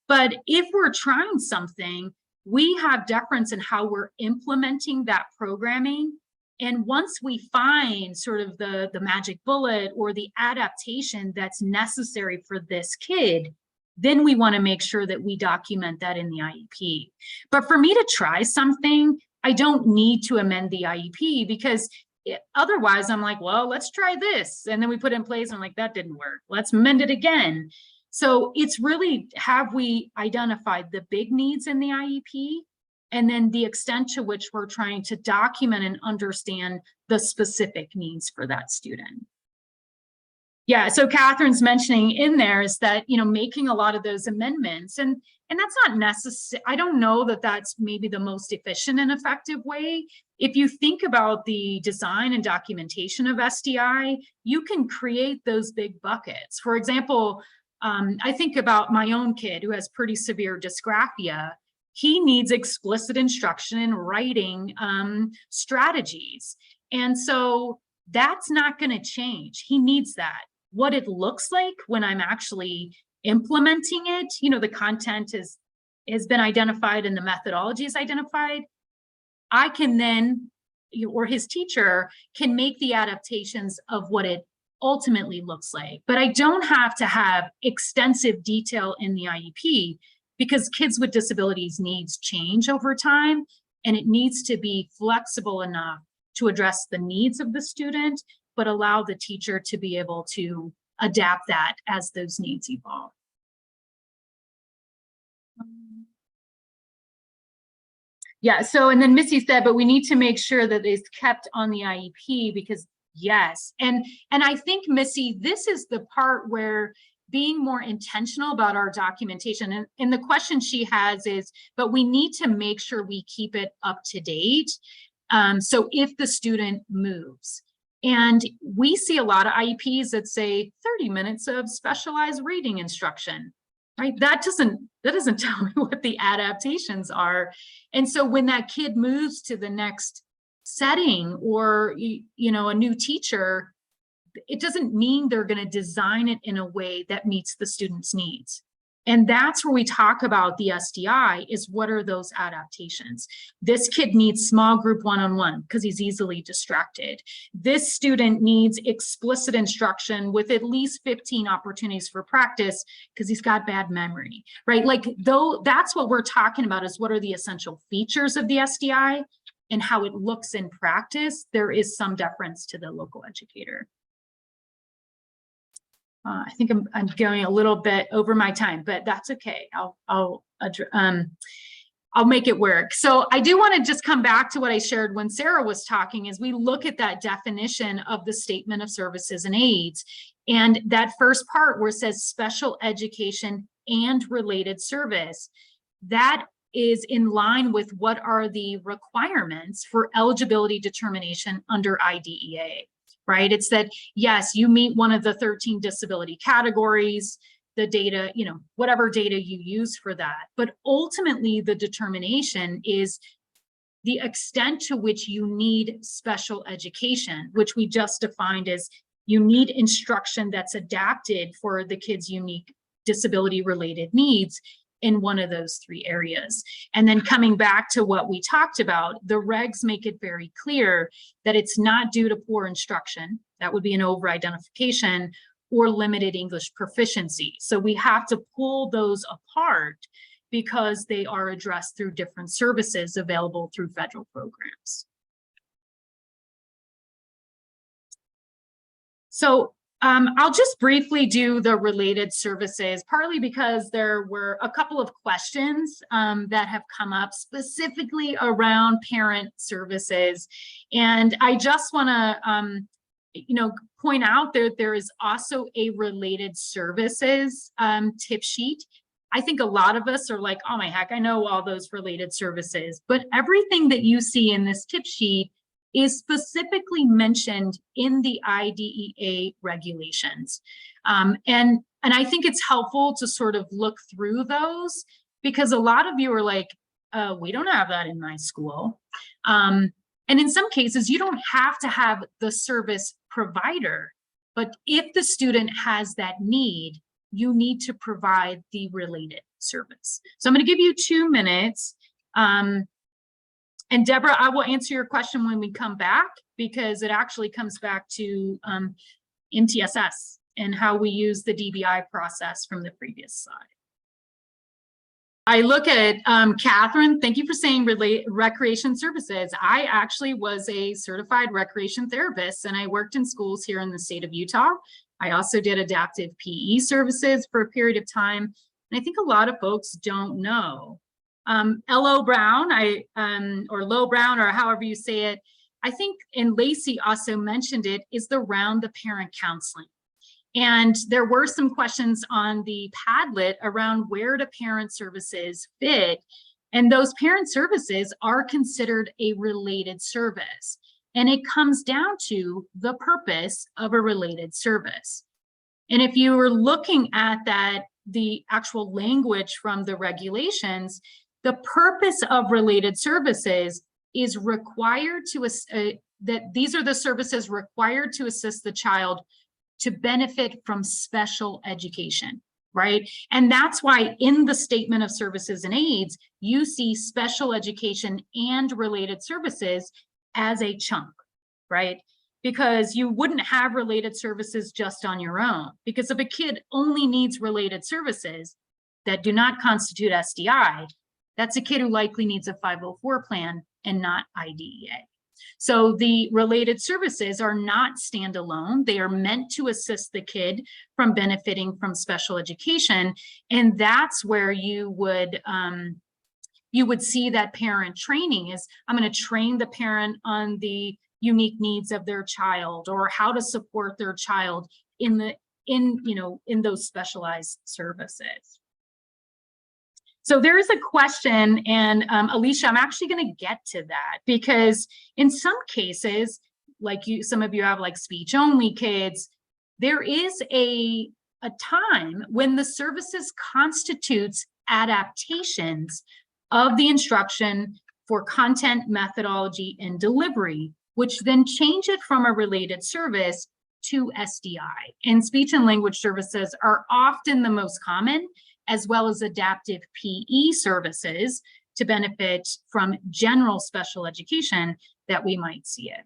But if we're trying something, we have deference in how we're implementing that programming. And once we find sort of the magic bullet or the adaptation that's necessary for this kid, then we want to make sure that we document that in the IEP. But for me to try something, I don't need to amend the IEP, because otherwise I'm like, well, let's try this. And then we put it in place and I'm like, that didn't work. Let's amend it again. So it's really, have we identified the big needs in the IEP? And then the extent to which we're trying to document and understand the specific needs for that student. Yeah, so Catherine's mentioning in there is that, you know, making a lot of those amendments, and that's not necessary. I don't know that that's maybe the most efficient and effective way. If you think about the design and documentation of SDI, you can create those big buckets. For example, I think about my own kid who has pretty severe dysgraphia. He needs explicit instruction in writing strategies. And so that's not going to change. He needs that. What it looks like when I'm actually implementing it, you know, the content has been identified and the methodology is identified. I can then, or his teacher can make the adaptations of what it ultimately looks like. But I don't have to have extensive detail in the IEP, because kids with disabilities needs change over time, and it needs to be flexible enough to address the needs of the student, but allow the teacher to be able to adapt that as those needs evolve. Yeah, so, and then Missy said, but we need to make sure that it's kept on the IEP, because yes. And I think, Missy, this is the part where being more intentional about our documentation, and the question she has is, but we need to make sure we keep it up to date. So if the student moves, and we see a lot of IEPs that say 30 minutes of specialized reading instruction, right? That doesn't tell me what the adaptations are. And so when that kid moves to the next setting, or, you know, a new teacher, it doesn't mean they're going to design it in a way that meets the student's needs. And that's where we talk about the SDI, is what are those adaptations? This kid needs small group one-on-one because he's easily distracted. This student needs explicit instruction with at least 15 opportunities for practice because he's got bad memory, right? Like, though, that's what we're talking about, is what are the essential features of the SDI and how it looks in practice. There is some deference to the local educator. I think I'm going a little bit over my time, but that's okay. I'll make it work. So I do want to just come back to what I shared when Sarah was talking, as we look at that definition of the statement of services and aids, and that first part where it says special education and related service, that is in line with what are the requirements for eligibility determination under IDEA. Right? It's that, yes, you meet one of the 13 disability categories, the data, you know, whatever data you use for that. But ultimately, the determination is the extent to which you need special education, which we just defined as you need instruction that's adapted for the kid's unique disability-related needs in one of those three areas. And then coming back to what we talked about, the regs make it very clear that it's not due to poor instruction. That would be an over-identification, or limited English proficiency. So we have to pull those apart because they are addressed through different services available through federal programs. So I'll just briefly do the related services, partly because there were a couple of questions that have come up specifically around parent services. And I just want to point out there is also a related services tip sheet. I think a lot of us are like, oh my heck, I know all those related services, but everything that you see in this tip sheet is specifically mentioned in the IDEA regulations. And I think it's helpful to sort of look through those, because a lot of you are like, we don't have that in my school. And in some cases, you don't have to have the service provider, but if the student has that need, you need to provide the related service. So I'm going to give you 2 minutes. And Deborah, I will answer your question when we come back, because it actually comes back to MTSS and how we use the DBI process from the previous slide. I look at Catherine, thank you for saying recreation services. I actually was a certified recreation therapist, and I worked in schools here in the state of Utah. I also did adaptive PE services for a period of time. And I think a lot of folks don't know. L.O. Brown, or Low Brown, or however you say it, I think, and Lacey also mentioned it, is the round the parent counseling. And there were some questions on the Padlet around where do parent services fit. And those parent services are considered a related service. And it comes down to the purpose of a related service. And if you were looking at that, the actual language from the regulations, the purpose of related services is required to, that these are the services required to assist the child to benefit from special education, right? And that's why in the statement of services and aids, you see special education and related services as a chunk, right? Because you wouldn't have related services just on your own. Because if a kid only needs related services that do not constitute SDI, that's a kid who likely needs a 504 plan and not IDEA. So the related services are not standalone. They are meant to assist the kid from benefiting from special education. And that's where you would see that parent training is, I'm going to train the parent on the unique needs of their child, or how to support their child in those specialized services. So there is a question, and Alicia, I'm actually going to get to that, because in some cases, like some of you have like speech only kids, there is a time when the services constitutes adaptations of the instruction for content, methodology, and delivery, which then change it from a related service to SDI. And speech and language services are often the most common, as well as adaptive PE services to benefit from general special education that we might see it.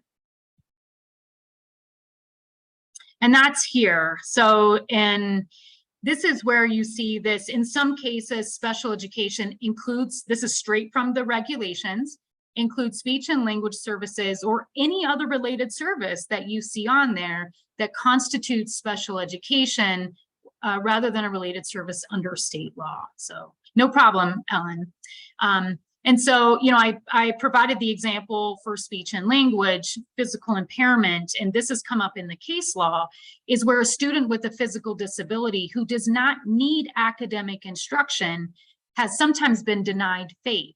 And that's here. So, and this is where you see this. In some cases, special education includes, this is straight from the regulations, includes speech and language services or any other related service that you see on there that constitutes special education rather than a related service under state law. So no problem, Ellen. And so, I provided the example for speech and language, physical impairment, and this has come up in the case law, is where a student with a physical disability who does not need academic instruction has sometimes been denied FAPE.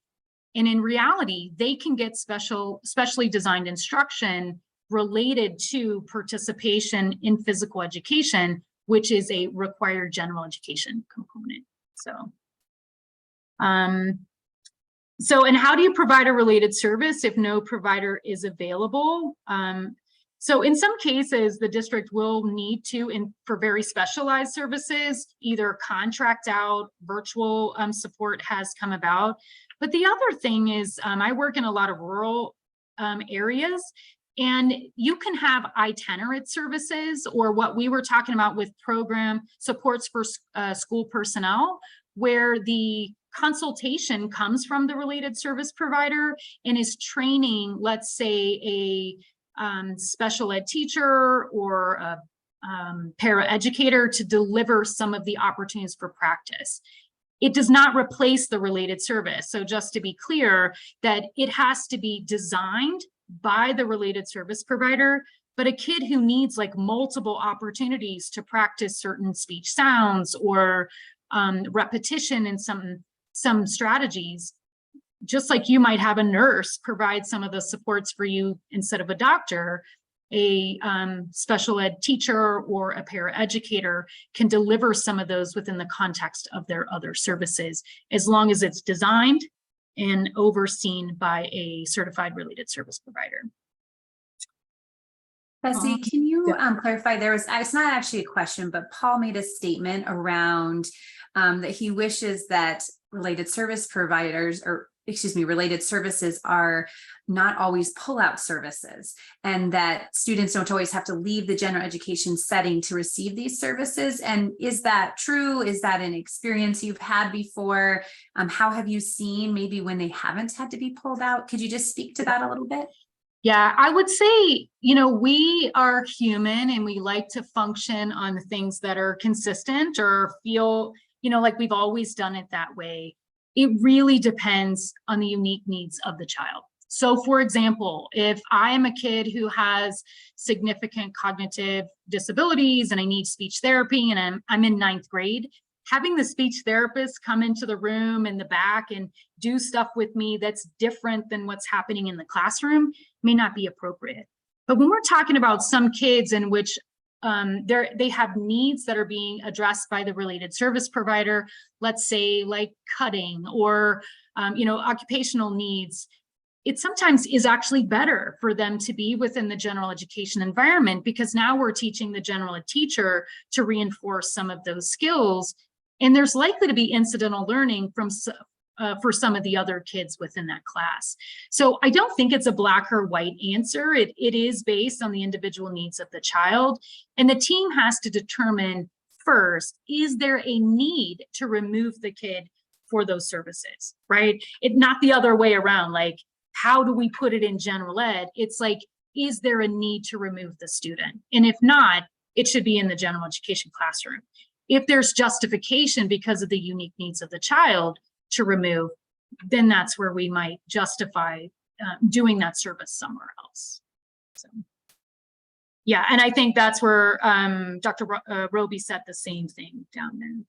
And in reality, they can get specially designed instruction related to participation in physical education, which is a required general education component. And how do you provide a related service if no provider is available? So in some cases, the district will need to, for very specialized services, either contract out, virtual support has come about. But the other thing is, I work in a lot of rural areas, and you can have itinerant services, or what we were talking about with program supports for school personnel, where the consultation comes from the related service provider and is training, let's say, a special ed teacher or a paraeducator to deliver some of the opportunities for practice. It does not replace the related service. So just to be clear, that it has to be designed by the related service provider, But a kid who needs like multiple opportunities to practice certain speech sounds or repetition in some strategies, just like you might have a nurse provide some of the supports for you instead of a doctor, a special ed teacher or a paraeducator can deliver some of those within the context of their other services, as long as it's designed and overseen by a certified related service provider. Bessie, can you clarify, it's not actually a question, but Paul made a statement around that he wishes that related service providers, or excuse me, related services are not always pull-out services, and that students don't always have to leave the general education setting to receive these services. And is that true? Is that an experience you've had before? How have you seen maybe when they haven't had to be pulled out? Could you just speak to that a little bit? Yeah, I would say, you know, we are human and we like to function on things that are consistent or feel, you know, like we've always done it that way. It really depends on the unique needs of the child. So for example, if I am a kid who has significant cognitive disabilities and I need speech therapy and I'm in 9th grade, having the speech therapist come into the room in the back and do stuff with me that's different than what's happening in the classroom may not be appropriate. But when we're talking about some kids in which they have needs that are being addressed by the related service provider, let's say like cutting or you know, occupational needs, it sometimes is actually better for them to be within the general education environment, because now we're teaching the general ed teacher to reinforce some of those skills. And there's likely to be incidental learning from for some of the other kids within that class. So I don't think it's a black or white answer. It is based on the individual needs of the child. And the team has to determine first, is there a need to remove the kid for those services, right? Not the other way around, like, how do we put it in general ed? It's like, is there a need to remove the student? And if not, it should be in the general education classroom. If there's justification because of the unique needs of the child to remove, then that's where we might justify doing that service somewhere else. So, yeah, and I think that's where Dr. Roby said the same thing down there.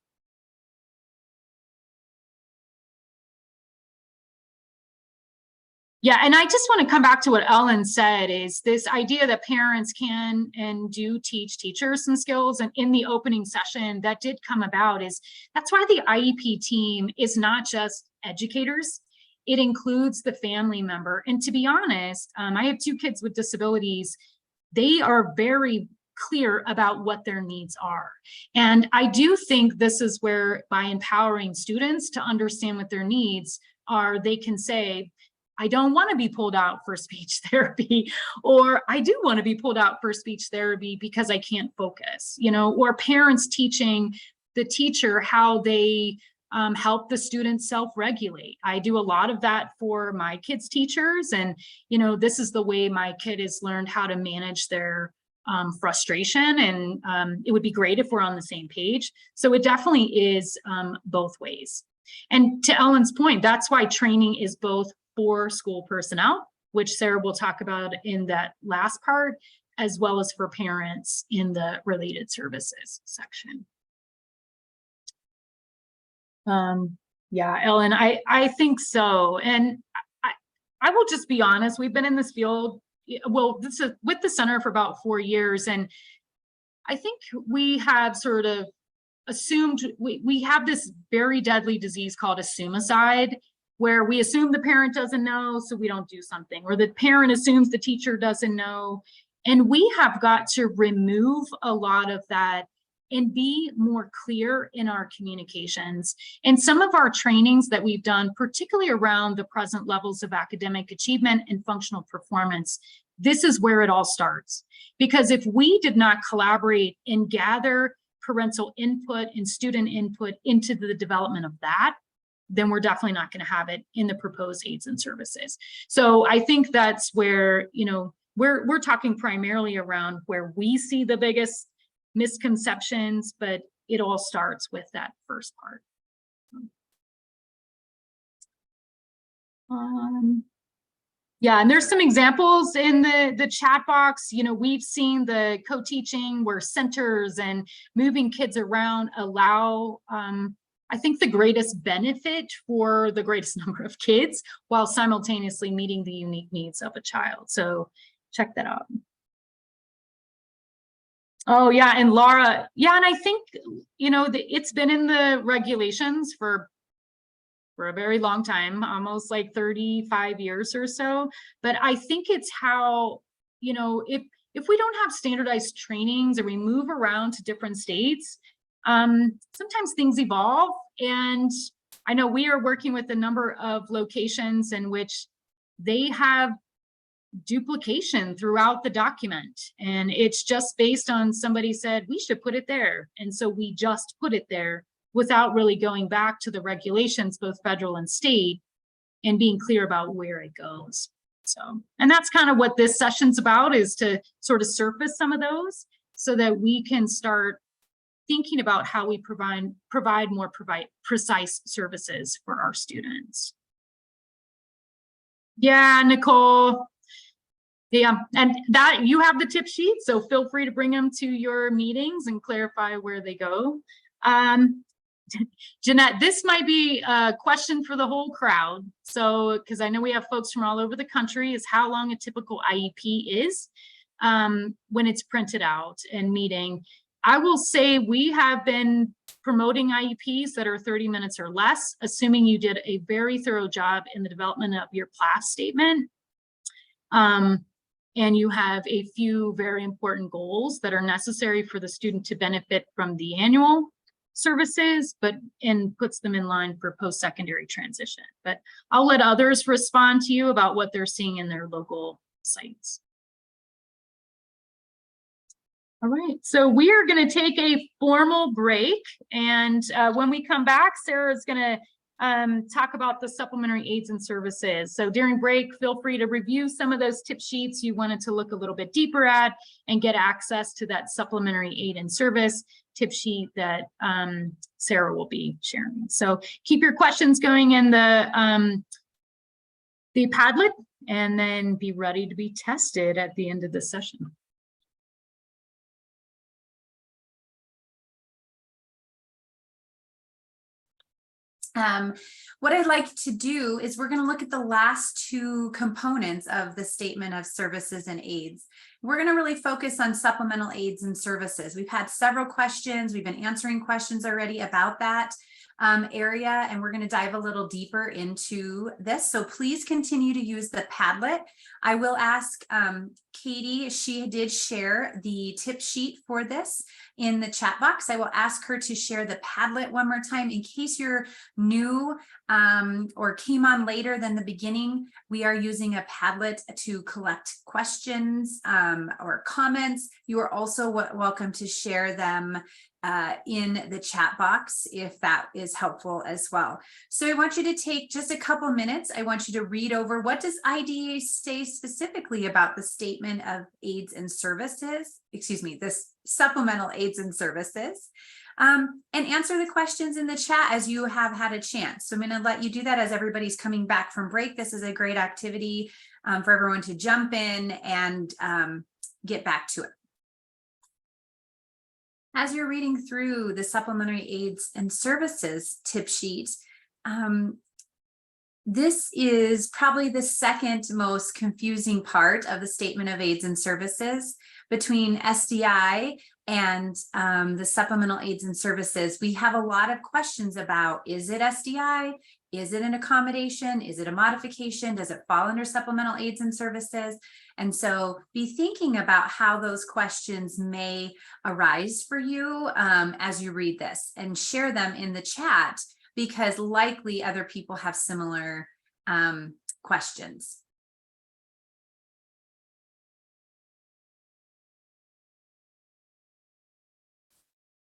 Yeah, and I just want to come back to what Ellen said, is this idea that parents can and do teach teachers some skills. And in the opening session that did come about, is that's why the IEP team is not just educators. It includes the family member. And to be honest, I have 2 kids with disabilities. They are very clear about what their needs are. And I do think this is where, by empowering students to understand what their needs are, they can say, I don't want to be pulled out for speech therapy, or I do want to be pulled out for speech therapy because I can't focus, you know, or parents teaching the teacher how they help the student self-regulate. I do a lot of that for my kids' teachers. And, you know, this is the way my kid has learned how to manage their frustration. And it would be great if we're on the same page. So it definitely is both ways. And to Ellen's point, that's why training is both for school personnel, which Sarah will talk about in that last part, as well as for parents in the related services section. Yeah, Ellen, I think so. And I will just be honest, we've been in this field, well, this is with the center for about 4 years. And I think we have sort of assumed, we have this very deadly disease called assume-a-side, where we assume the parent doesn't know, so we don't do something, or the parent assumes the teacher doesn't know. And we have got to remove a lot of that and be more clear in our communications. And some of our trainings that we've done, particularly around the present levels of academic achievement and functional performance, this is where it all starts. Because if we did not collaborate and gather parental input and student input into the development of that, then we're definitely not going to have it in the proposed aids and services. So I think that's where, you know, we're talking primarily around where we see the biggest misconceptions, but it all starts with that first part. Yeah, and there's some examples in the chat box. You know, we've seen the co-teaching where centers and moving kids around allow, I think, the greatest benefit for the greatest number of kids while simultaneously meeting the unique needs of a child. So check that out. Oh yeah, and Laura, yeah, and I think, you know, it's been in the regulations for a very long time, almost like 35 years or so. But I think it's how, you know, if we don't have standardized trainings or we move around to different states, sometimes things evolve. And I know we are working with a number of locations in which they have duplication throughout the document. And it's just based on somebody said, we should put it there. And so we just put it there without really going back to the regulations, both federal and state, and being clear about where it goes. So, and that's kind of what this session's about, is to sort of surface some of those so that we can start thinking about how we provide more precise services for our students. Yeah, Nicole. Yeah, and that you have the tip sheet, so feel free to bring them to your meetings and clarify where they go. Jeanette, this might be a question for the whole crowd. So, because I know we have folks from all over the country, is how long a typical IEP is when it's printed out and meeting. I will say we have been promoting IEPs that are 30 minutes or less, assuming you did a very thorough job in the development of your class statement. And you have a few very important goals that are necessary for the student to benefit from the annual services, and puts them in line for post-secondary transition. But I'll let others respond to you about what they're seeing in their local sites. All right, so we are going to take a formal break, and when we come back, Sarah's going to talk about the supplementary aids and services. So during break, feel free to review some of those tip sheets you wanted to look a little bit deeper at and get access to that supplementary aid and service tip sheet that Sarah will be sharing. So keep your questions going in the Padlet, and then be ready to be tested at the end of the session. What I'd like to do is we're going to look at the last two components of the statement of services and aids. We're going to really focus on supplemental aids and services. We've had several questions. We've been answering questions already about that area, and we're going to dive a little deeper into this. So please continue to use the Padlet. I will ask Katie, she did share the tip sheet for this in the chat box. I will ask her to share the Padlet one more time in case you're new or came on later than the beginning. We are using a Padlet to collect questions or comments. You are also welcome to share them in the chat box if that is helpful as well. So I want you to take just a couple minutes. I want you to read over, what does IDEA say specifically about the statement of aids and services, excuse me, this supplemental aids and services, and answer the questions in the chat as you have had a chance. So I'm going to let you do that as everybody's coming back from break. This is a great activity for everyone to jump in and get back to it. As you're reading through the supplementary aids and services tip sheet, this is probably the second most confusing part of the statement of aids and services. Between SDI and the supplemental aids and services, we have a lot of questions about, is it SDI? Is it an accommodation? Is it a modification? Does it fall under supplemental aids and services? And so be thinking about how those questions may arise for you as you read this, and share them in the chat, because likely other people have similar questions.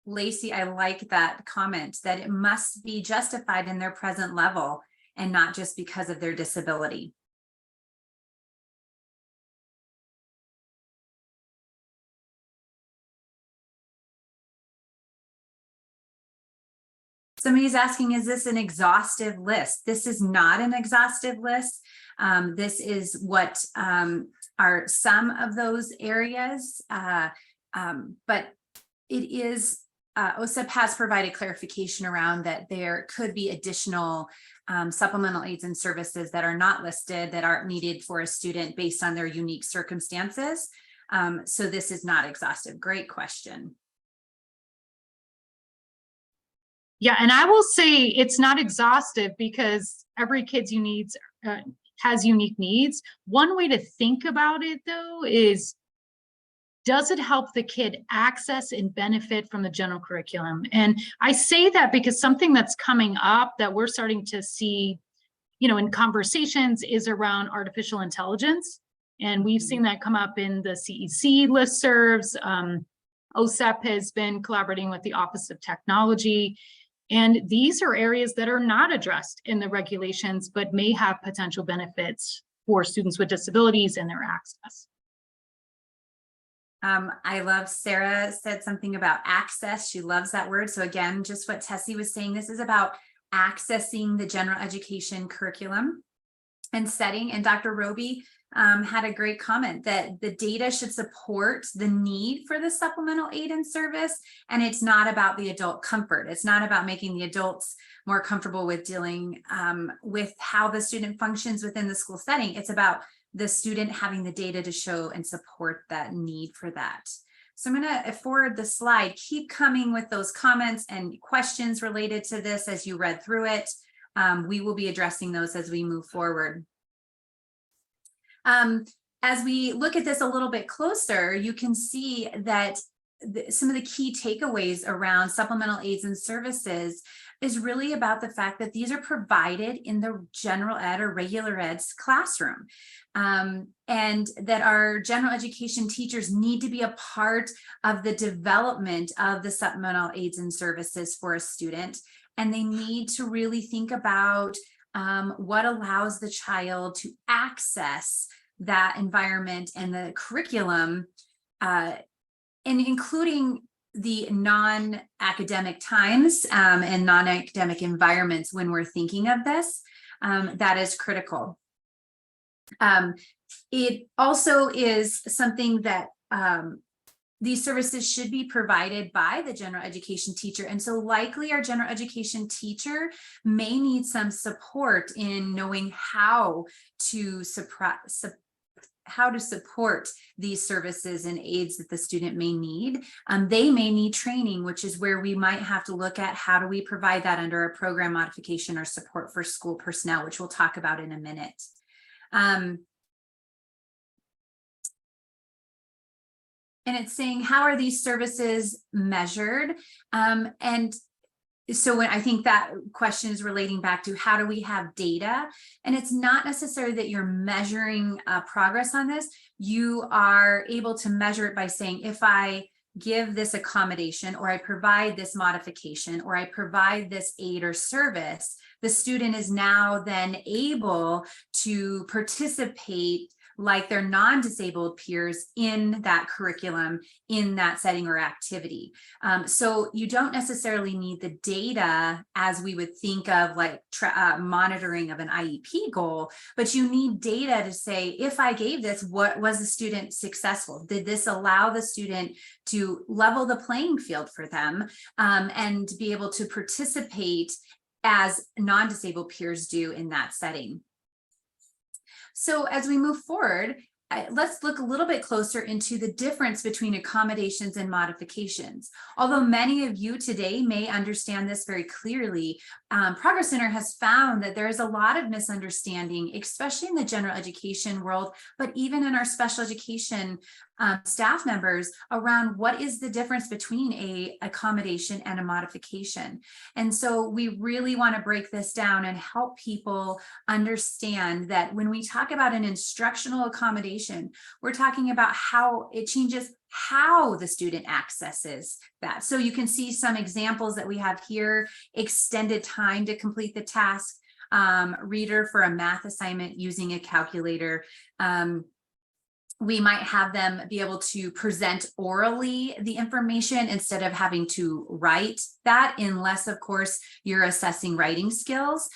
Lacey, I like that comment, that it must be justified in their present level and not just because of their disability. Somebody's asking, is this an exhaustive list? This is not an exhaustive list. This is what are some of those areas, but it is, OSEP has provided clarification around that there could be additional supplemental aids and services that are not listed that aren't needed for a student based on their unique circumstances. So this is not exhaustive. Great question. Yeah, and I will say it's not exhaustive because every kid's has unique needs. One way to think about it, though, is does it help the kid access and benefit from the general curriculum? And I say that because something that's coming up that we're starting to see, in conversations is around artificial intelligence. And we've seen that come up in the CEC listservs. OSEP has been collaborating with the Office of Technology. And these are areas that are not addressed in the regulations, but may have potential benefits for students with disabilities and their access. I love Sarah said something about access. She loves that word. So again, just what Tessie was saying, this is about accessing the general education curriculum and setting. And Dr. Roby had a great comment that the data should support the need for the supplemental aid and service. And it's not about the adult comfort. It's not about making the adults more comfortable with dealing with how the student functions within the school setting. It's about the student having the data to show and support that need for that. So I'm going to forward the slide. Keep coming with those comments and questions related to this as you read through it. We will be addressing those as we move forward. As we look at this a little bit closer, you can see that some of the key takeaways around supplemental aids and services is really about the fact that these are provided in the general ed or regular ed's classroom. And that our general education teachers need to be a part of the development of the supplemental aids and services for a student. And they need to really think about what allows the child to access that environment and the curriculum, and including the non-academic times and non-academic environments when we're thinking of this. That is critical. It also is something that these services should be provided by the general education teacher. And so likely our general education teacher may need some support in knowing how to support these services and aids that the student may need. They may need training, which is where we might have to look at how do we provide that under a program modification or support for school personnel, which we'll talk about in a minute. And it's saying, how are these services measured? And so when I think that question is relating back to how do we have data? And it's not necessarily that you're measuring progress on this. You are able to measure it by saying, if I give this accommodation, or I provide this modification, or I provide this aid or service, the student is now then able to participate like their non-disabled peers in that curriculum, in that setting or activity. So you don't necessarily need the data as we would think of like monitoring of an IEP goal, but you need data to say, if I gave this, what was the student successful? Did this allow the student to level the playing field for them and be able to participate as non-disabled peers do in that setting? So as we move forward, let's look a little bit closer into the difference between accommodations and modifications. Although many of you today may understand this very clearly, Progress Center has found that there is a lot of misunderstanding, especially in the general education world, but even in our special education staff members around what is the difference between a accommodation and a modification. And so we really want to break this down and help people understand that when we talk about an instructional accommodation, we're talking about how it changes how the student accesses that. So you can see some examples that we have here: extended time to complete the task, reader for a math assignment using a calculator. We might have them be able to present orally the information instead of having to write that, unless, of course, you're assessing writing skills.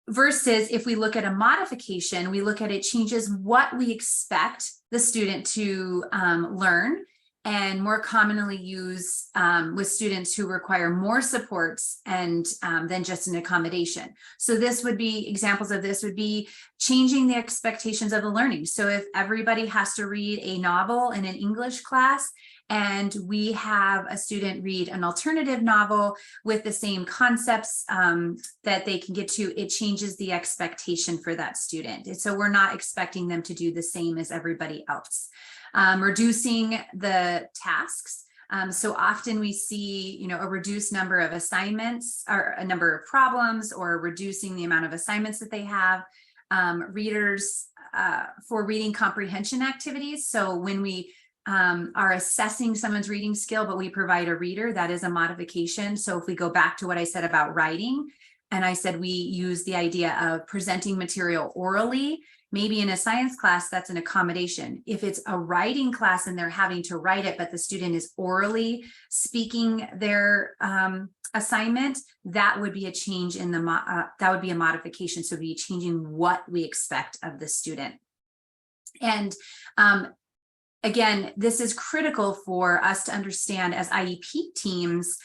versus if we look at a modification, we look at it changes what we expect the student to learn, and more commonly use with students who require more supports and than just an accommodation. So this would be, examples of this would be changing the expectations of the learning. So if everybody has to read a novel in an English class, and we have a student read an alternative novel with the same concepts that they can get to, it changes the expectation for that student. And so we're not expecting them to do the same as everybody else. Reducing the tasks. So often we see, a reduced number of assignments or a number of problems, or reducing the amount of assignments that they have. Readers for reading comprehension activities. So when we are assessing someone's reading skill, but we provide a reader, that is a modification. So if we go back to what I said about writing, and I said we use the idea of presenting material orally, maybe in a science class, that's an accommodation. If it's a writing class and they're having to write it, but the student is orally speaking their assignment, that would be a change in the, that would be a modification. So be changing what we expect of the student. And again, this is critical for us to understand as IEP teams,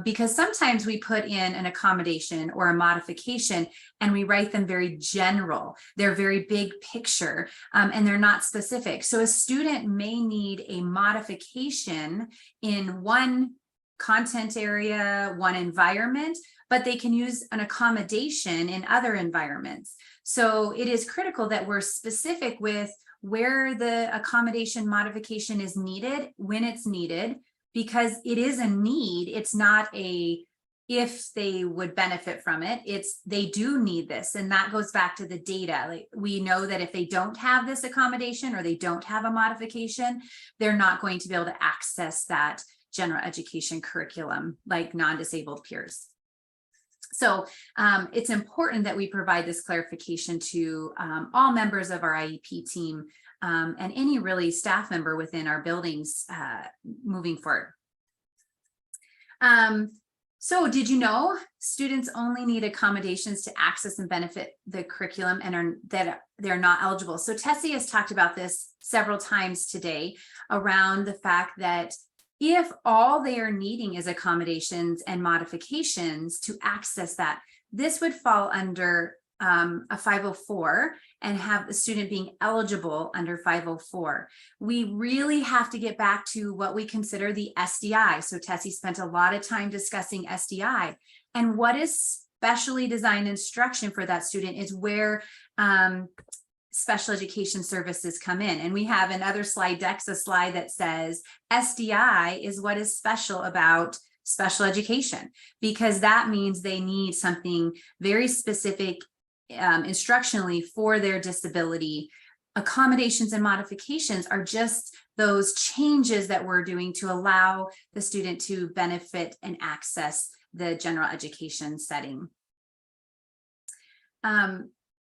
because sometimes we put in an accommodation or a modification and we write them very general. They're very big picture and they're not specific. So a student may need a modification in one content area, one environment, but they can use an accommodation in other environments. So it is critical that we're specific with where the accommodation modification is needed, when it's needed, because it is a need. It's not a if they would benefit from it, it's they do need this. And that goes back to the data. Like we know that if they don't have this accommodation or they don't have a modification, they're not going to be able to access that general education curriculum like non-disabled peers. So it's important that we provide this clarification to all members of our IEP team and any really staff member within our buildings moving forward. So did you know students only need accommodations to access and benefit the curriculum and that they're not eligible? So Tessie has talked about this several times today around the fact that if all they are needing is accommodations and modifications to access that, this would fall under a 504 and have the student being eligible under 504. We really have to get back to what we consider the SDI. So Tessie spent a lot of time discussing SDI, and what is specially designed instruction for that student is where special education services come in. And we have in other slide decks a slide that says SDI is what is special about special education, because that means they need something very specific instructionally for their disability. Accommodations and modifications are just those changes that we're doing to allow the student to benefit and access the general education setting.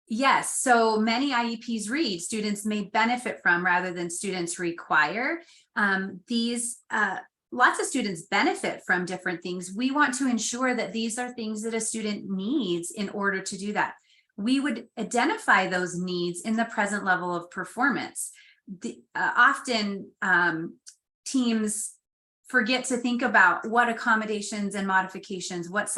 Yes, so many IEPs read students may benefit from rather than students require. Lots of students benefit from different things. We want to ensure that these are things that a student needs in order to do that. We would identify those needs in the present level of performance. Often teams forget to think about what accommodations and modifications, what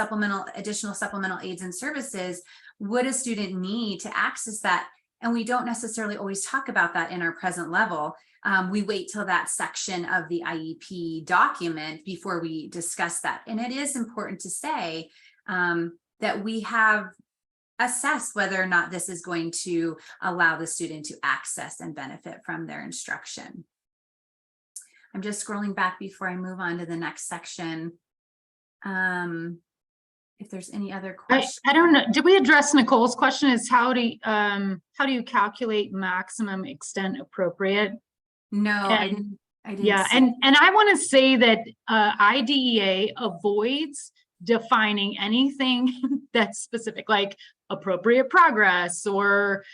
additional supplemental aids and services would a student need to access that. And we don't necessarily always talk about that in our present level. We wait till that section of the IEP document before we discuss that. And it is important to say that we have assessed whether or not this is going to allow the student to access and benefit from their instruction. I'm just scrolling back before I move on to the next section. If there's any other questions. I don't know. Did we address Nicole's question? Is how do you calculate maximum extent appropriate? No, I didn't. Yeah, and I want to say that IDEA avoids defining anything that's specific, like appropriate progress or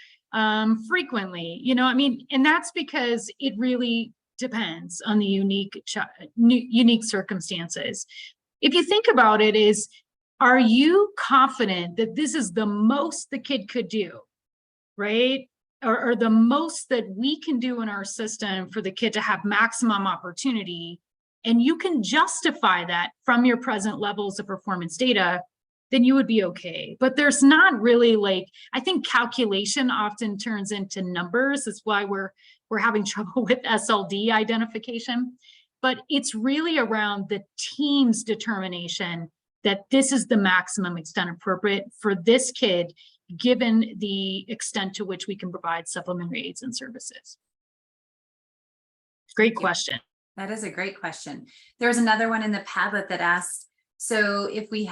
frequently. I mean, and that's because it really depends on the unique circumstances. If you think about it, is are you confident that this is the most the kid could do, right? Or the most that we can do in our system for the kid to have maximum opportunity, and you can justify that from your present levels of performance data, then you would be okay. But there's not really like, I think calculation often turns into numbers. That's why we're having trouble with SLD identification. But it's really around the team's determination that this is the maximum extent appropriate for this kid, given the extent to which we can provide supplementary aids and services. Great question. That is a great question. There was another one in the Padlet that asked, so if we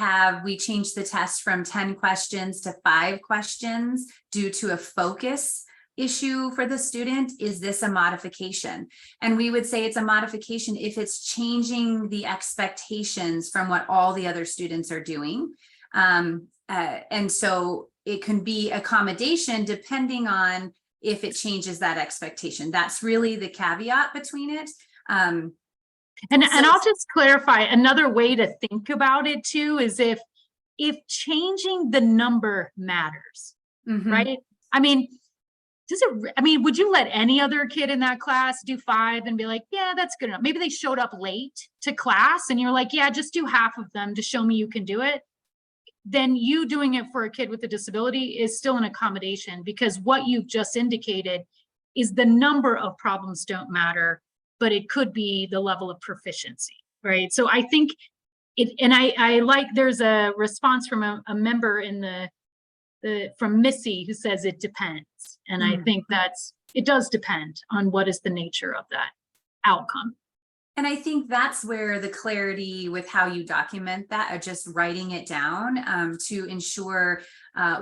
change the test from 10 questions to 5 questions due to a focus issue for the student, is this a modification? And we would say it's a modification if it's changing the expectations from what all the other students are doing. And so it can be accommodation depending on if it changes that expectation. That's really the caveat between it. And I'll just clarify, another way to think about it too is if changing the number matters, right? I mean, would you let any other kid in that class do 5 and be like, yeah, that's good enough? Maybe they showed up late to class and you're like, yeah, just do half of them to show me you can do it. Then you doing it for a kid with a disability is still an accommodation, because what you've just indicated is the number of problems don't matter, but it could be the level of proficiency, right? So I think I like, there's a response from a member in from Missy who says it depends. And I think it does depend on what is the nature of that outcome. And I think that's where the clarity with how you document that, or just writing it down to ensure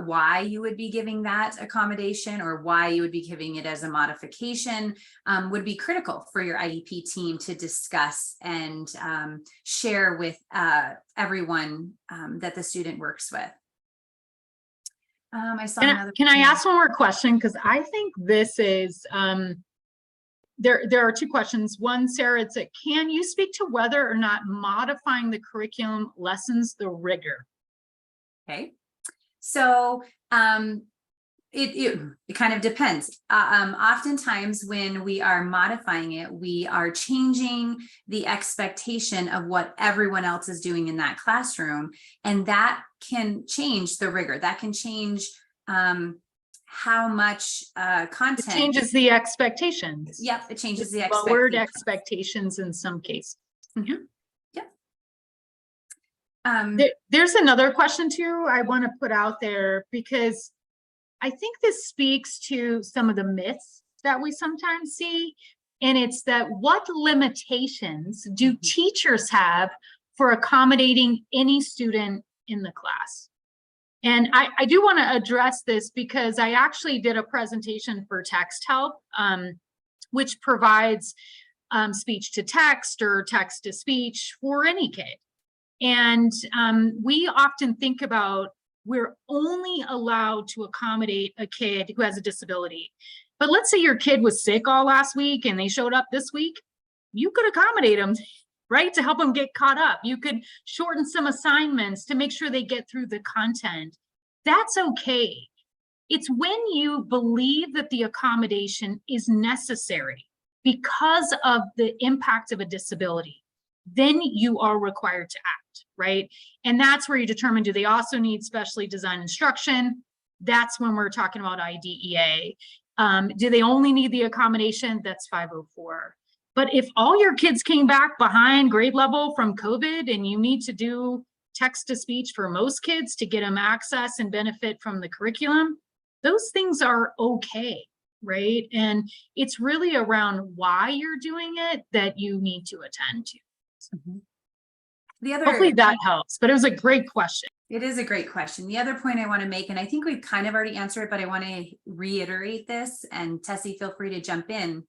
why you would be giving that accommodation or why you would be giving it as a modification would be critical for your IEP team to discuss and share with everyone that the student works with. I saw another. Can I ask one more question? Because I think this is, there are 2 questions. One, Sarah, it's can you speak to whether or not modifying the curriculum lessens the rigor? Okay, so it kind of depends. Oftentimes when we are modifying it, we are changing the expectation of what everyone else is doing in that classroom, and that can change the rigor. That can change how much content. It changes the expectations. Yep, it changes the expectations. Lowered expectations in some cases. There's another question too I want to put out there, because I think this speaks to some of the myths that we sometimes see. And it's that, what limitations do teachers have for accommodating any student in the class? And I do want to address this because I actually did a presentation for Text Help, which provides speech to text or text to speech for any kid. And we often think about, we're only allowed to accommodate a kid who has a disability. But let's say your kid was sick all last week and they showed up this week. You could accommodate them, right? To help them get caught up. You could shorten some assignments to make sure they get through the content. That's okay. It's when you believe that the accommodation is necessary because of the impact of a disability, then you are required to act, right? And that's where you determine, do they also need specially designed instruction? That's when we're talking about IDEA. Do they only need the accommodation? That's 504. But if all your kids came back behind grade level from COVID and you need to do text to speech for most kids to get them access and benefit from the curriculum, those things are okay, right? And it's really around why you're doing it that you need to attend to. Hopefully that helps, but it was a great question. It is a great question. The other point I want to make, and I think we've kind of already answered it, but I want to reiterate this, and Tessie, feel free to jump in.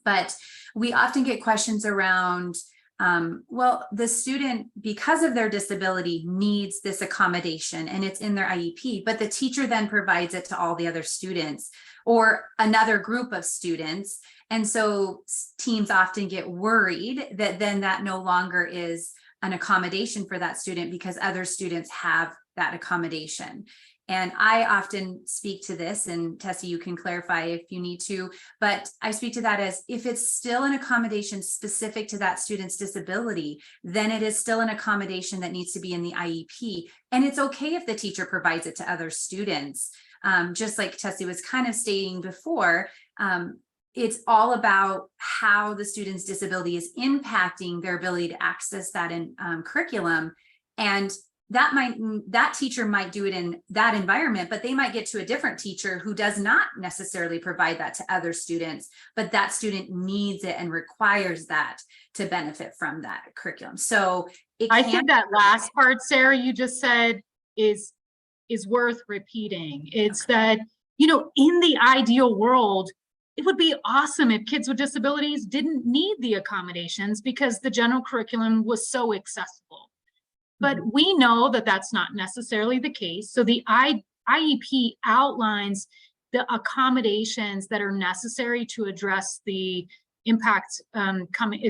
But we often get questions around, well, the student, because of their disability, needs this accommodation and it's in their IEP, but the teacher then provides it to all the other students or another group of students. And so teams often get worried that then that no longer is an accommodation for that student because other students have that accommodation. And I often speak to this, and Tessie, you can clarify if you need to, but I speak to that as if it's still an accommodation specific to that student's disability, then it is still an accommodation that needs to be in the IEP. And it's okay if the teacher provides it to other students. Just like Tessie was kind of stating before, it's all about how the student's disability is impacting their ability to access that in curriculum. And that teacher might do it in that environment, but they might get to a different teacher who does not necessarily provide that to other students, but that student needs it and requires that to benefit from that curriculum. So I think that last part, Sarah, you just said is worth repeating. It's that, you know, in the ideal world, it would be awesome if kids with disabilities didn't need the accommodations because the general curriculum was so accessible. But we know that that's not necessarily the case. So the IEP outlines the accommodations that are necessary to address the impacts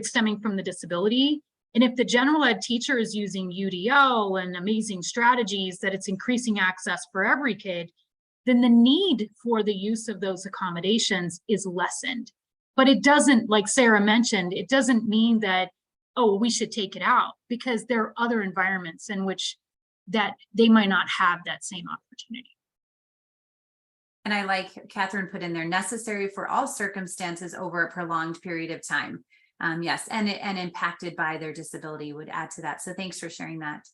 stemming from the disability. And if the general ed teacher is using UDO and amazing strategies that it's increasing access for every kid, then the need for the use of those accommodations is lessened. But it doesn't, like Sarah mentioned, it doesn't mean that, oh, we should take it out, because there are other environments in which that they might not have that same opportunity. And I like Catherine put in there, necessary for all circumstances over a prolonged period of time. Yes, and impacted by their disability would add to that. So thanks for sharing that.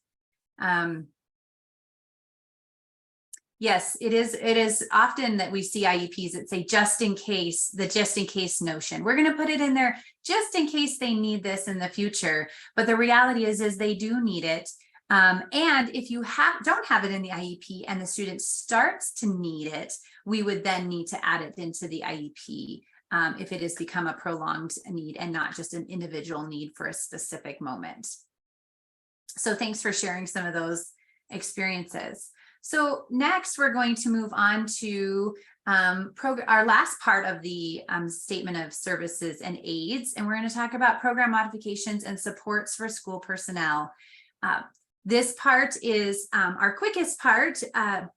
Yes, it is often that we see IEPs that say just in case, the just in case notion. We're going to put it in there just in case they need this in the future. But the reality is they do need it. And if you don't have it in the IEP and the student starts to need it, we would then need to add it into the IEP if it has become a prolonged need and not just an individual need for a specific moment. So thanks for sharing some of those experiences. So next, we're going to move on to our last part of the statement of services and aids, and we're going to talk about program modifications and supports for school personnel. This part is our quickest part,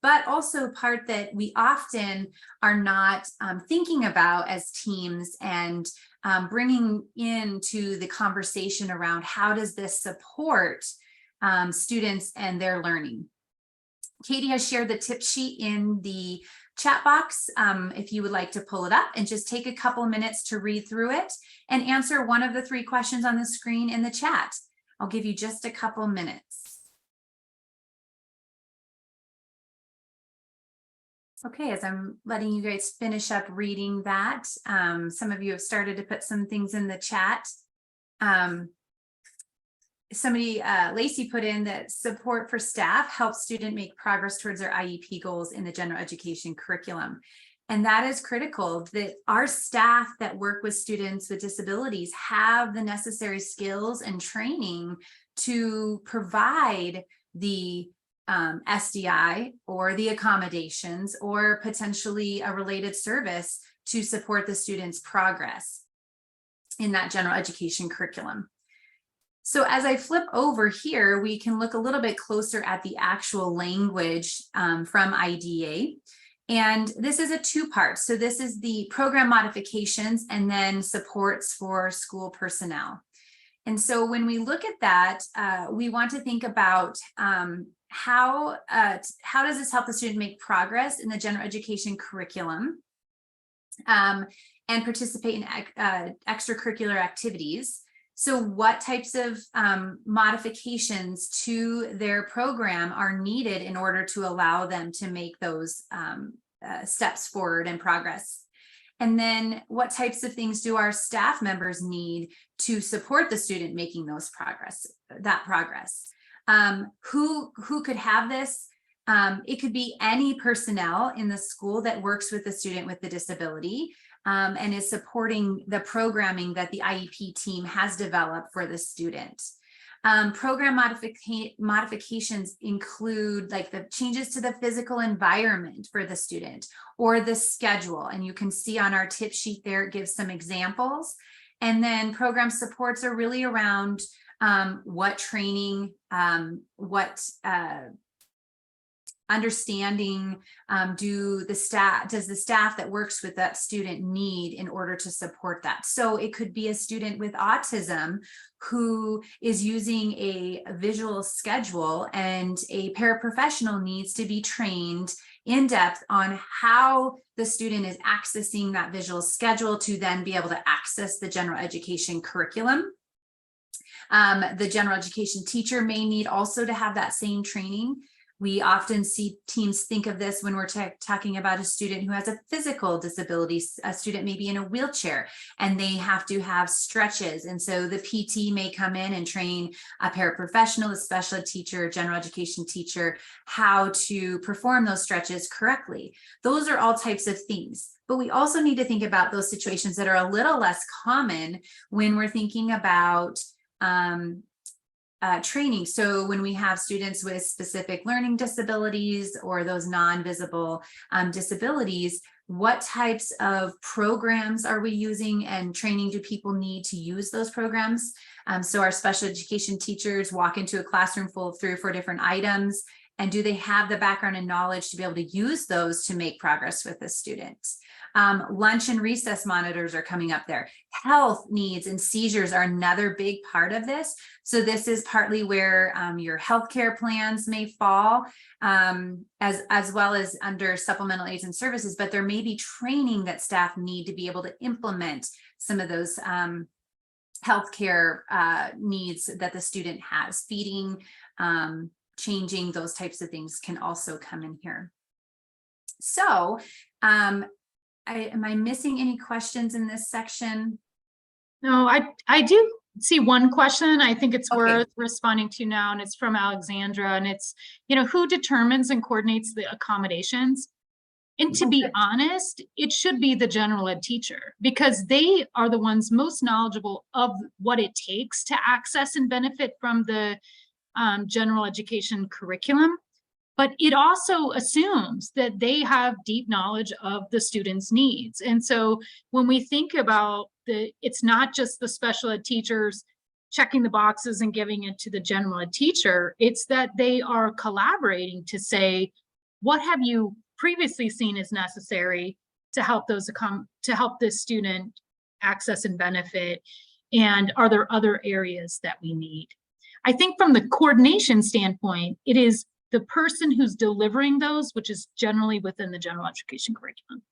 but also part that we often are not thinking about as teams and bringing into the conversation around how does this support students and their learning. Katie has shared the tip sheet in the chat box if you would like to pull it up and just take a couple minutes to read through it and answer one of the 3 questions on the screen in the chat. I'll give you just a couple minutes. Okay, as I'm letting you guys finish up reading that, some of you have started to put some things in the chat. Lacey put in that support for staff helps student make progress towards their IEP goals in the general education curriculum. And that is critical, that our staff that work with students with disabilities have the necessary skills and training to provide the SDI or the accommodations or potentially a related service to support the student's progress in that general education curriculum. So as I flip over here, we can look a little bit closer at the actual language from IDEA. And this is a 2-part. So this is the program modifications and then supports for school personnel. And so when we look at that, we want to think about how does this help the student make progress in the general education curriculum and participate in extracurricular activities. So what types of modifications to their program are needed in order to allow them to make those steps forward and progress? And then what types of things do our staff members need to support the student making those progress? Who could have this? It could be any personnel in the school that works with the student with the disability. And is supporting the programming that the IEP team has developed for the student. Program modifications include like the changes to the physical environment for the student or the schedule. And you can see on our tip sheet there, it gives some examples. And then program supports are really around what training, what understanding does the staff that works with that student need in order to support that. So it could be a student with autism who is using a visual schedule, and a paraprofessional needs to be trained in depth on how the student is accessing that visual schedule to then be able to access the general education curriculum. The general education teacher may need also to have that same training. We often see teams think of this when we're talking about a student who has a physical disability. A student may be in a wheelchair and they have to have stretches. And so the PT may come in and train a paraprofessional, a special ed teacher, general education teacher, how to perform those stretches correctly. Those are all types of things. But we also need to think about those situations that are a little less common when we're thinking about training. So when we have students with specific learning disabilities or those non-visible disabilities, what types of programs are we using and training do people need to use those programs? So our special education teachers walk into a classroom full of 3 or 4 different items, and do they have the background and knowledge to be able to use those to make progress with the students? Lunch and recess monitors are coming up there. Health needs and seizures are another big part of this. So this is partly where your healthcare plans may fall, as well as under supplemental aids and services, but there may be training that staff need to be able to implement some of those healthcare needs that the student has. Feeding, changing, those types of things can also come in here. So am I missing any questions in this section? No, I do see one question. I think it's Okay. worth responding to now, and it's from Alexandra, and it's, who determines and coordinates the accommodations? And to be honest, it should be the general ed teacher, because they are the ones most knowledgeable of what it takes to access and benefit from the general education curriculum. But it also assumes that they have deep knowledge of the students' needs. And so when we think about it's not just the special ed teachers checking the boxes and giving it to the general ed teacher, it's that they are collaborating to say, what have you previously seen as necessary to help this student access and benefit? And are there other areas that we need? I think from the coordination standpoint, it is the person who's delivering those, which is generally within the general education curriculum.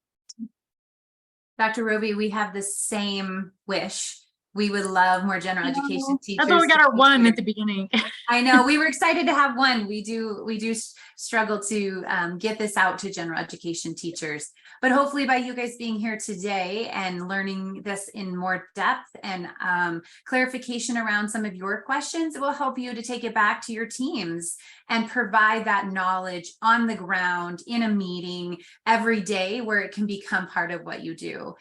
Dr. Roby, we have the same wish. We would love more general education teachers. That's why we got our one at the beginning. I know, we were excited to have one. We do struggle to get this out to general education teachers, but hopefully by you guys being here today and learning this in more depth and clarification around some of your questions, it will help you to take it back to your teams and provide that knowledge on the ground in a meeting every day where it can become part of what you do.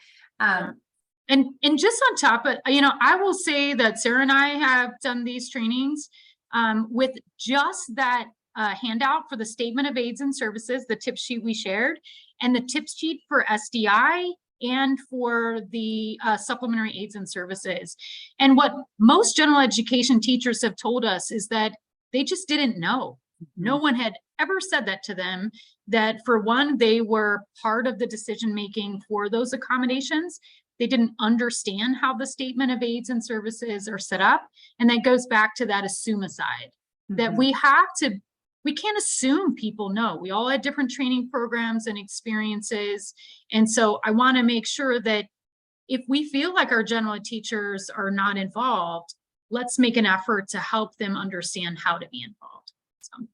And just on top of, I will say that Sarah and I have done these trainings with just that handout for the statement of aids and services, the tip sheet we shared, and the tip sheet for SDI and for the supplementary aids and services. And what most general education teachers have told us is that they just didn't know. No one had ever said that to them, that for one, they were part of the decision-making for those accommodations. They didn't understand how the statement of aids and services are set up. And that goes back to that assume-aside, that we can't assume people know. We all had different training programs and experiences. And so I want to make sure that if we feel like our general ed teachers are not involved, let's make an effort to help them understand how to be involved. So.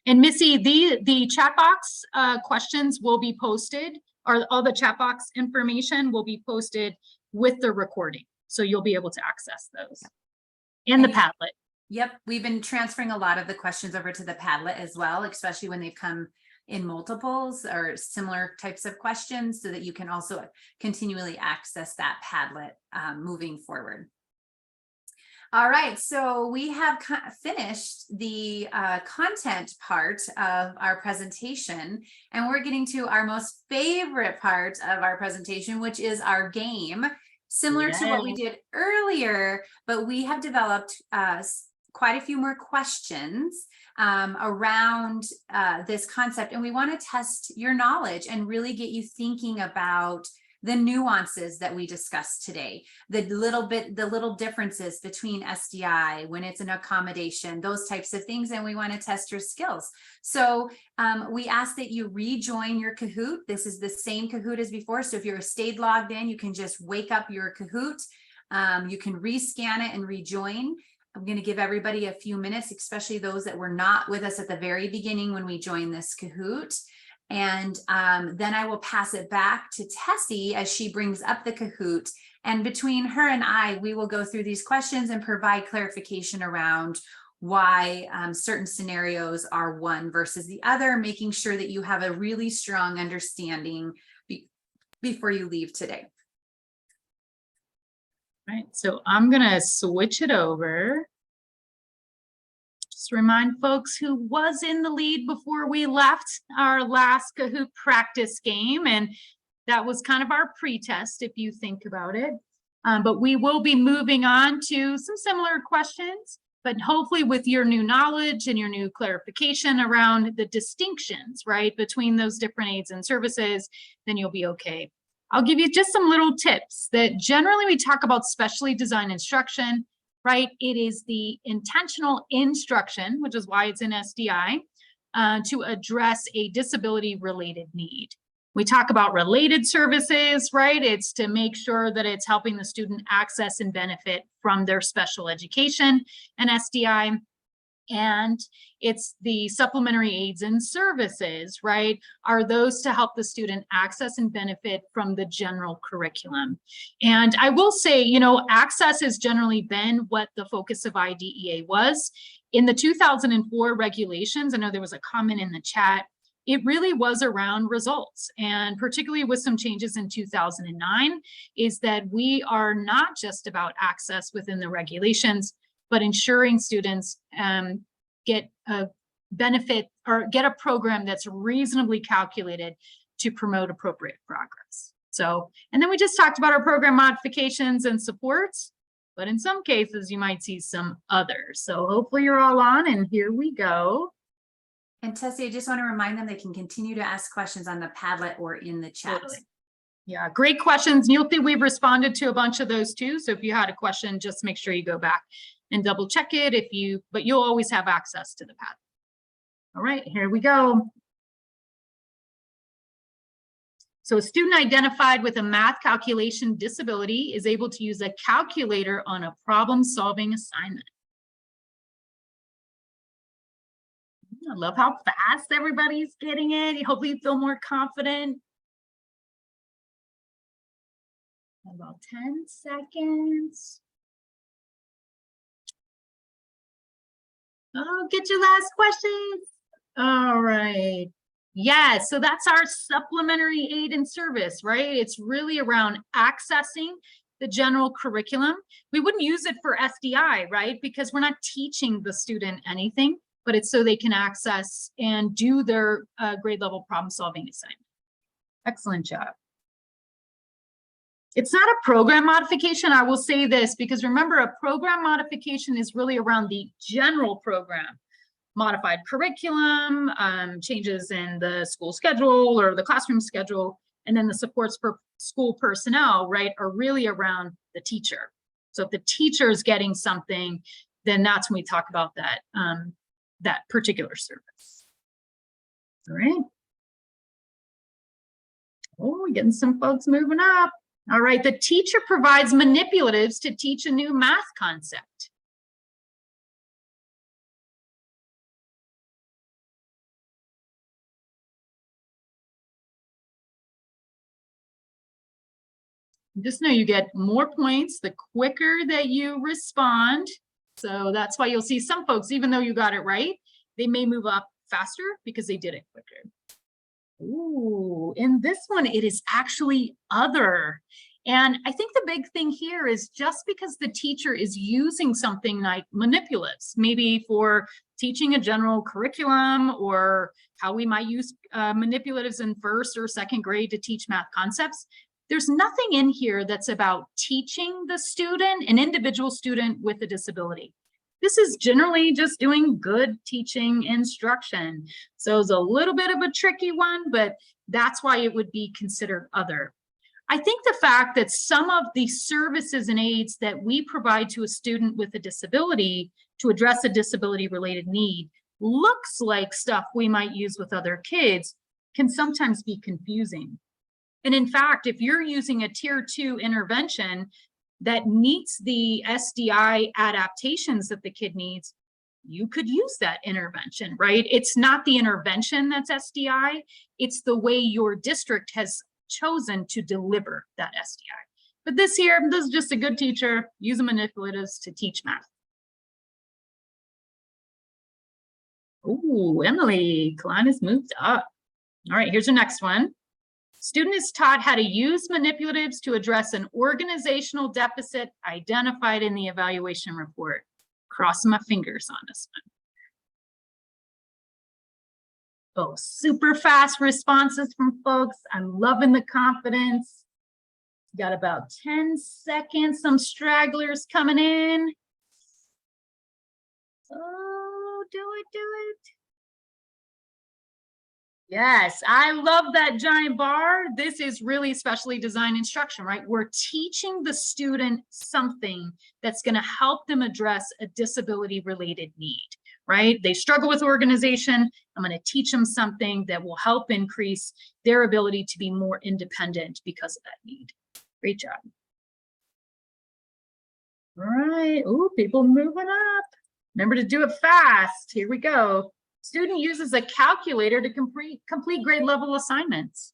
And Missy, the chat box questions will be posted, or all the chat box information will be posted with the recording. So you'll be able to access those. And the Padlet. Yep, we've been transferring a lot of the questions over to the Padlet as well, especially when they've come in multiples or similar types of questions, so that you can also continually access that Padlet moving forward. All right, so we have finished the content part of our presentation, and we're getting to our most favorite part of our presentation, which is our game. similar to what we Yes. did earlier, but we have developed quite a few more questions around this concept. And we want to test your knowledge and really get you thinking about the nuances that we discussed today, the little differences between SDI when it's an accommodation, those types of things. And we want to test your skills. So we ask that you rejoin your Kahoot. This is the same Kahoot as before. So if you're stayed logged in, you can just wake up your Kahoot. You can rescan it and rejoin. I'm going to give everybody a few minutes, especially those that were not with us at the very beginning when we joined this Kahoot. And then I will pass it back to Tessie as she brings up the Kahoot. And between her and I, we will go through these questions and provide clarification around why certain scenarios are one versus the other, making sure that you have a really strong understanding before you leave today. Right, so I'm gonna switch it over. Just remind folks who was in the lead before we left our last Kahoot practice game, and that was kind of our pre-test if you think about it. But we will be moving on to some similar questions, but hopefully with your new knowledge and your new clarification around the distinctions, right, between those different aids and services, then you'll be okay. I'll give you just some little tips that generally we talk about specially designed instruction, right? It is the intentional instruction, which is why it's in SDI, to address a disability related need. We talk about related services, right? It's to make sure that it's helping the student access and benefit from their special education and SDI. And it's the supplementary aids and services, right? Are those to help the student access and benefit from the general curriculum. And I will say, you know, access has generally been what the focus of IDEA was. In the 2004 regulations, I know there was a comment in the chat, it really was around results, and particularly with some changes in 2009, is that we are not just about access within the regulations, but ensuring students get a benefit or get a program that's reasonably calculated to promote appropriate progress. So, and then we just talked about our program modifications and supports, but in some cases you might see some others. So hopefully you're all on, and here we go. And Tessie, I just want to remind them they can continue to ask questions on the Padlet or in the chat. Totally. Yeah, great questions. You'll see we've responded to a bunch of those too. So if you had a question, just make sure you go back and double check it but you'll always have access to the Padlet. All right, here we go. So a student identified with a math calculation disability is able to use a calculator on a problem-solving assignment. I love how fast everybody's getting it. Hopefully you feel more confident. About 10 seconds. Oh, get your last questions. All right. Yeah, so that's our supplementary aid and service, right? It's really around accessing the general curriculum. We wouldn't use it for SDI, right? Because we're not teaching the student anything, but it's so they can access and do their grade level problem solving assignment. Excellent job. It's not a program modification. I will say this, because remember, a program modification is really around the general program. Modified curriculum, changes in the school schedule or the classroom schedule, and then the supports for school personnel, right, are really around the teacher. So if the teacher is getting something, then that's when we talk about that, that particular service. All right. Oh, we're getting some folks moving up. All right, the teacher provides manipulatives to teach a new math concept. Just know you get more points the quicker that you respond. So that's why you'll see some folks, even though you got it right, they may move up faster because they did it quicker. Ooh, in this one, it is actually other. And I think the big thing here is just because the teacher is using something like manipulatives, maybe for teaching a general curriculum, or how we might use manipulatives in first or second grade to teach math concepts, There's nothing in here that's about teaching the student, an individual student with a disability. This is generally just doing good teaching instruction. So it's a little bit of a tricky one, but that's why it would be considered other. I think the fact that some of the services and aids that we provide to a student with a disability to address a disability related need looks like stuff we might use with other kids can sometimes be confusing. And in fact, if you're using a tier 2 intervention that meets the SDI adaptations that the kid needs, you could use that intervention, right? It's not the intervention that's SDI, it's the way your district has chosen to deliver that SDI. But this is just a good teacher using manipulatives to teach math. Oh, Emily, Klein has moved up. All right, here's your next one. Student is taught how to use manipulatives to address an organizational deficit identified in the evaluation report. Crossing my fingers on this one. Oh, super fast responses from folks. I'm loving the confidence. Got about 10 seconds, some stragglers coming in. Oh, do it. Yes, I love that giant bar. This is really specially designed instruction, right? We're teaching the student something that's going to help them address a disability related need, right? They struggle with organization. I'm going to teach them something that will help increase their ability to be more independent because of that need. Great job. All right. Oh, people moving up. Remember to do it fast. Here we go. Student uses a calculator to complete grade level assignments.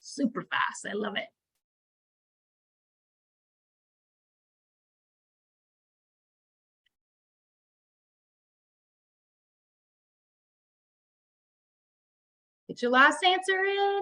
Super fast, I love it. Get your last answer in.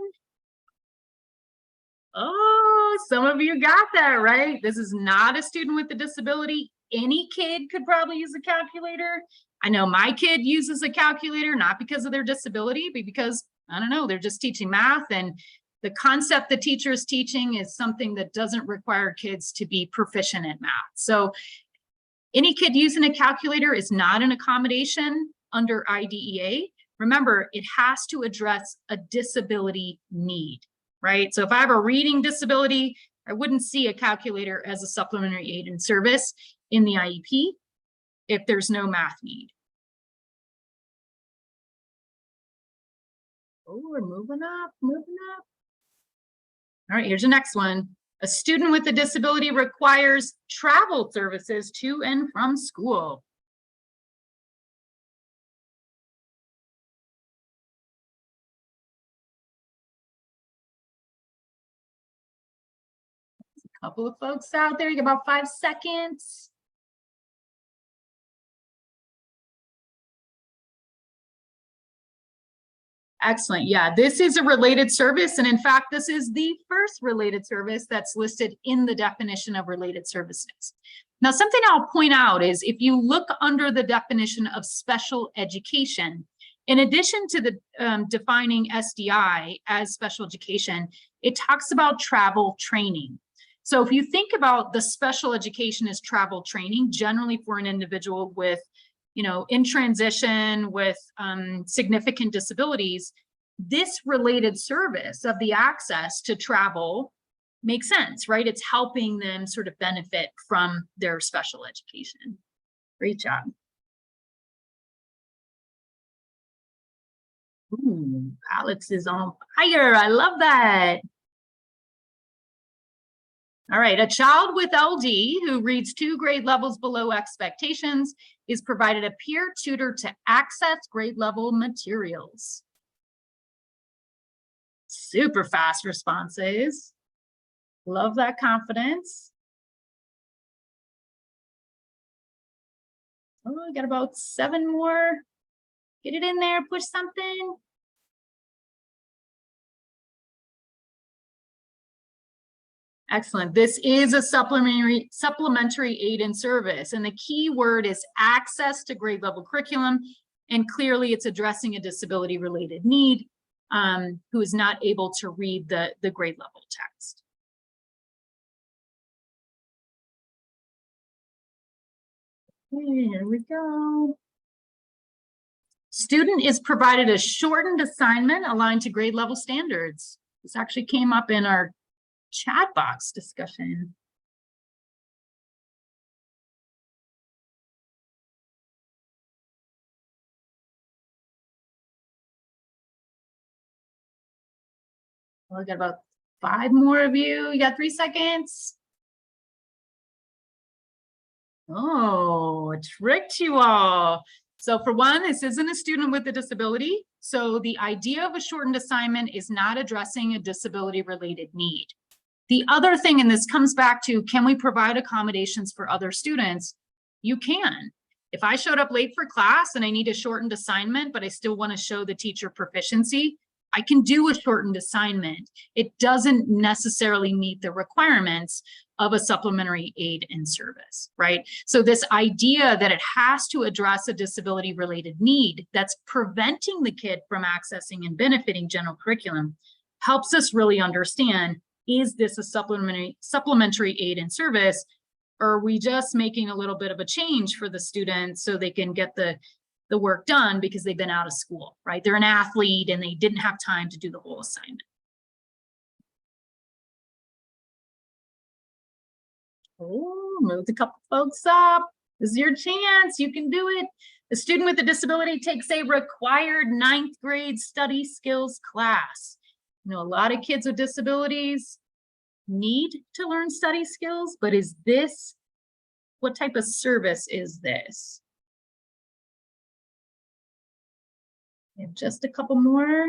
Oh, some of you got that right. This is not a student with a disability. Any kid could probably use a calculator. I know my kid uses a calculator, not because of their disability, but because, I don't know, they're just teaching math, and the concept the teacher is teaching is something that doesn't require kids to be proficient at math. So any kid using a calculator is not an accommodation under IDEA. Remember, it has to address a disability need, right? So if I have a reading disability, I wouldn't see a calculator as a supplementary aid and service in the IEP if there's no math need. Oh, we're moving up. All right, here's the next one. A student with a disability requires travel services to and from school. A couple of folks out there, you got about 5 seconds. Excellent. Yeah, this is a related service. And in fact, this is the first related service that's listed in the definition of related services. Now, something I'll point out is if you look under the definition of special education, in addition to the defining SDI as special education, it talks about travel training. So if you think about the special education as travel training, generally for an individual with, you know, in transition with significant disabilities, this related service of the access to travel makes sense, right? It's helping them sort of benefit from their special education. Great job. Ooh, Alex is on fire. I love that. All right, a child with LD who reads 2 grade levels below expectations is provided a peer tutor to access grade level materials. Super fast responses. Love that confidence. Oh, I got about 7 more. Get it in there, push something. Excellent. This is a supplementary aid and service. And the key word is access to grade level curriculum. And clearly it's addressing a disability related need. who is not able to read the grade level text. Okay, here we go. Student is provided a shortened assignment aligned to grade level standards. This actually came up in our chat box discussion. Well, I got about 5 more of you. You got 3 seconds. Oh, it tricked you all. So for one, this isn't a student with a disability. So the idea of a shortened assignment is not addressing a disability-related need. The other thing, and this comes back to, can we provide accommodations for other students? You can. If I showed up late for class and I need a shortened assignment, but I still want to show the teacher proficiency, I can do a shortened assignment. It doesn't necessarily meet the requirements of a supplementary aid in service, right? So this idea that it has to address a disability-related need that's preventing the kid from accessing and benefiting general curriculum helps us really understand, is this a supplementary aid in service, or are we just making a little bit of a change for the students so they can get the work done because they've been out of school, right? They're an athlete and they didn't have time to do the whole assignment. Oh, moved a couple folks up. This is your chance. You can do it. A student with a disability takes a required 9th grade study skills class. You know, a lot of kids with disabilities need to learn study skills, but is this, what type of service is this? We have just a couple more.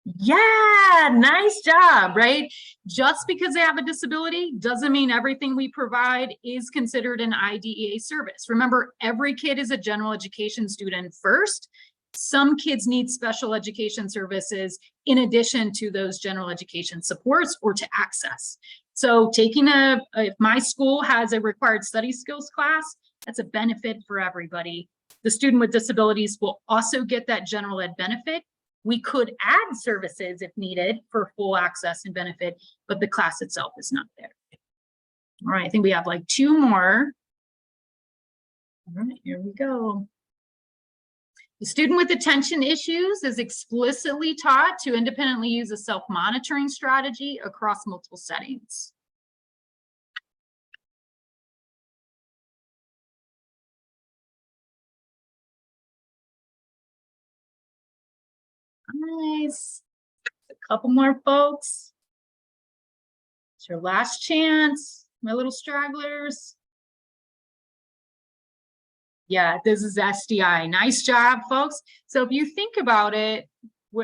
Yeah, nice job, right? Just because they have a disability doesn't mean everything we provide is considered an IDEA service. Remember, every kid is a general education student first. Some kids need special education services in addition to those general education supports or to access. So taking if my school has a required study skills class, that's a benefit for everybody. The student with disabilities will also get that general ed benefit. We could add services if needed for full access and benefit, but the class itself is not there. All right, I think we have like 2 more. All right, here we go. The student with attention issues is explicitly taught to independently use a self-monitoring strategy across multiple settings. Nice. A couple more folks. It's your last chance, my little stragglers. Yeah, this is SDI. Nice job, folks. So if you think about it,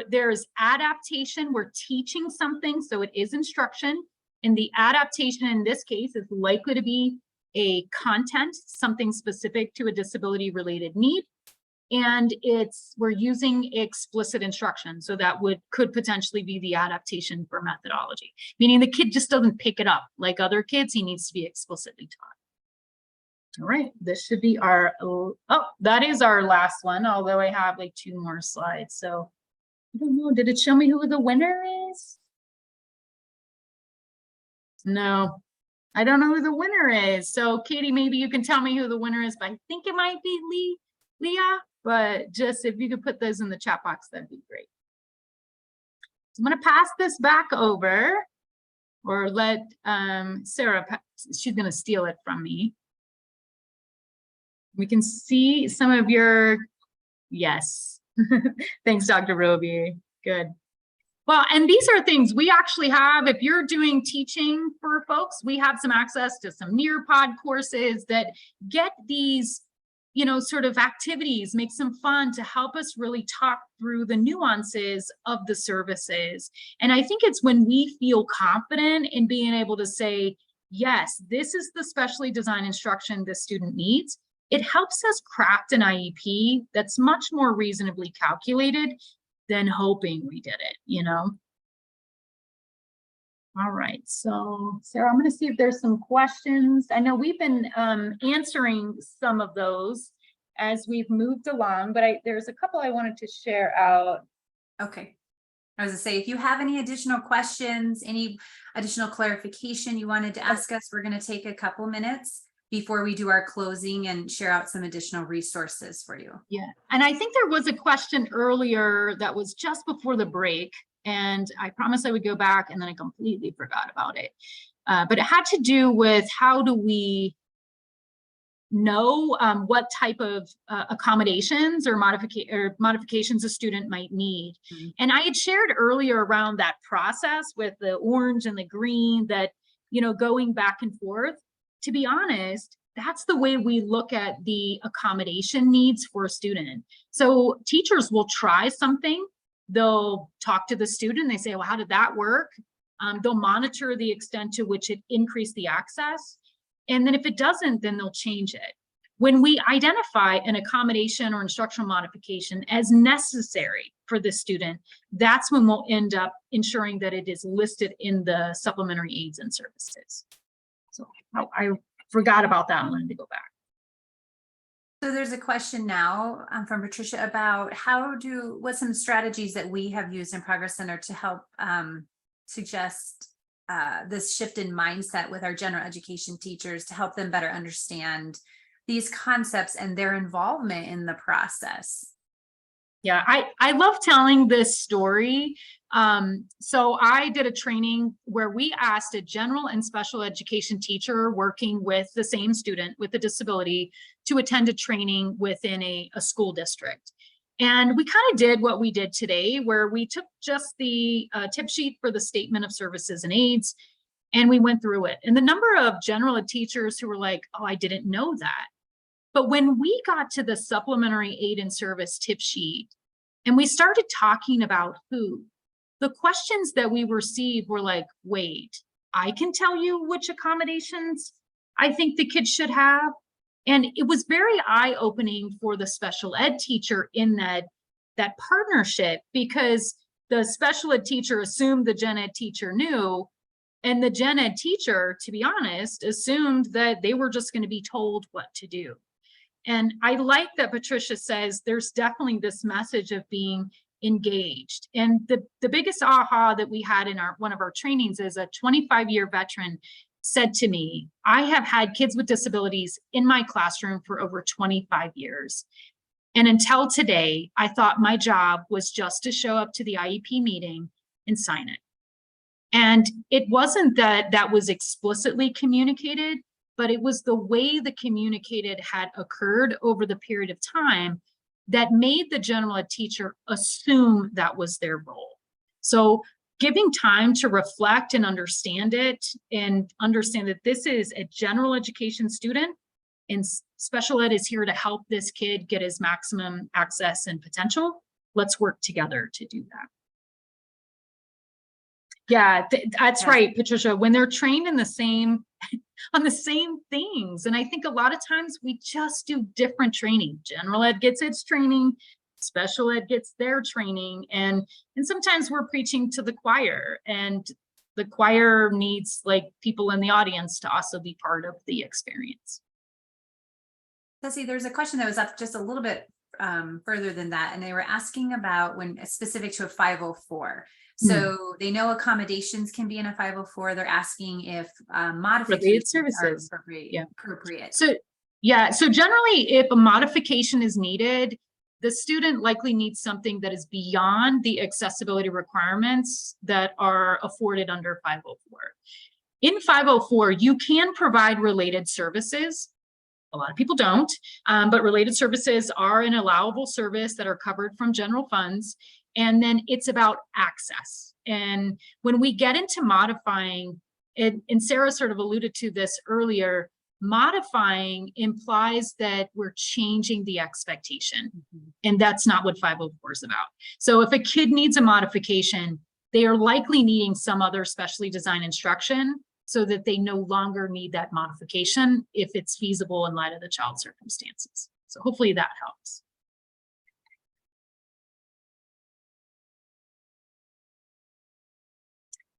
there's adaptation. We're teaching something, so it is instruction. And the adaptation in this case is likely to be a content, something specific to a disability-related need. And we're using explicit instruction, so that could potentially be the adaptation for methodology, meaning the kid just doesn't pick it up like other kids. He needs to be explicitly taught. All right, this should be our, oh, that is our last one, although I have like 2 more slides. So I don't know, did it show me who the winner is? No, I don't know who the winner is. So Katie, maybe you can tell me who the winner is, but I think it might be Leah. But just if you could put those in the chat box, that'd be great. So I'm going to pass this back over, or let Sarah, she's going to steal it from me. We can see some of your, yes. Thanks, Dr. Roby. Good. Well, and these are things we actually have. If you're doing teaching for folks, we have some access to some Nearpod courses that get these, you know, sort of activities, make some fun to help us really talk through the nuances of the services. And I think it's when we feel confident in being able to say, yes, this is the specially designed instruction this student needs. It helps us craft an IEP that's much more reasonably calculated than hoping we did it, you know? All right, so Sarah, I'm going to see if there's some questions. I know we've been answering some of those, as we've moved along, but there's a couple I wanted to share out. Okay. I was gonna say, if you have any additional questions, any additional clarification you wanted to ask us, we're gonna take a couple minutes before we do our closing and share out some additional resources for you. Yeah, and I think there was a question earlier that was just before the break, and I promised I would go back and then I completely forgot about it. But it had to do with how do we know what type of accommodations or modifications a student might need. Mhm. And I had shared earlier around that process with the orange and the green that, you know, going back and forth. To be honest, that's the way we look at the accommodation needs for a student. So teachers will try something, they'll talk to the student, they say, well, how did that work? They'll monitor the extent to which it increased the access. And then if it doesn't, then they'll change it. When we identify an accommodation or instructional modification as necessary for the student, that's when we'll end up ensuring that it is listed in the supplementary aids and services. So I forgot about that. I wanted to go back. So there's a question now from Patricia about what's some strategies that we have used in Progress Center to help suggest this shift in mindset with our general education teachers to help them better understand these concepts and their involvement in the process. Yeah, I love telling this story. So I did a training where we asked a general and special education teacher working with the same student with a disability to attend a training within a school district. And we kind of did what we did today, where we took just the tip sheet for the statement of services and aids, and we went through it. And the number of general ed teachers who were like, oh, I didn't know that. But when we got to the supplementary aid and service tip sheet, and we started talking about food, the questions that we received were like, wait, I can tell you which accommodations I think the kids should have. And it was very eye-opening for the special ed teacher in that partnership, because the special ed teacher assumed the gen ed teacher knew, and the gen ed teacher, to be honest, assumed that they were just going to be told what to do. And I like that Patricia says there's definitely this message of being engaged. And the biggest aha that we had in one of our trainings is a 25-year veteran said to me, I have had kids with disabilities in my classroom for over 25 years. And until today, I thought my job was just to show up to the IEP meeting and sign it. And it wasn't that that was explicitly communicated, but it was the way the communicated had occurred over the period of time that made the general ed teacher assume that was their role. So giving time to reflect and understand it, and understand that this is a general education student and special ed is here to help this kid get his maximum access and potential. Let's work together to do that. Yeah, that's right, Patricia. When they're trained in the same, on the same things. And I think a lot of times we just do different training. General ed gets its training, special ed gets their training. And sometimes we're preaching to the choir, and the choir needs like people in the audience to also be part of the experience. Ceci, there's a question that was up just a little bit further than that. And they were asking about when specific to a 504. So they know accommodations can be in a 504. They're asking if modifications services are appropriate. So generally, if a modification is needed, the student likely needs something that is beyond the accessibility requirements that are afforded under 504. In 504, you can provide related services. A lot of people don't, but related services are an allowable service that are covered from general funds. And then it's about access. And when we get into modifying it, and Sarah sort of alluded to this earlier, modifying implies that we're changing the expectation. And that's not what 504 is about. So if a kid needs a modification, they are likely needing some other specially designed instruction so that they no longer need that modification if it's feasible in light of the child's circumstances. So hopefully that helps.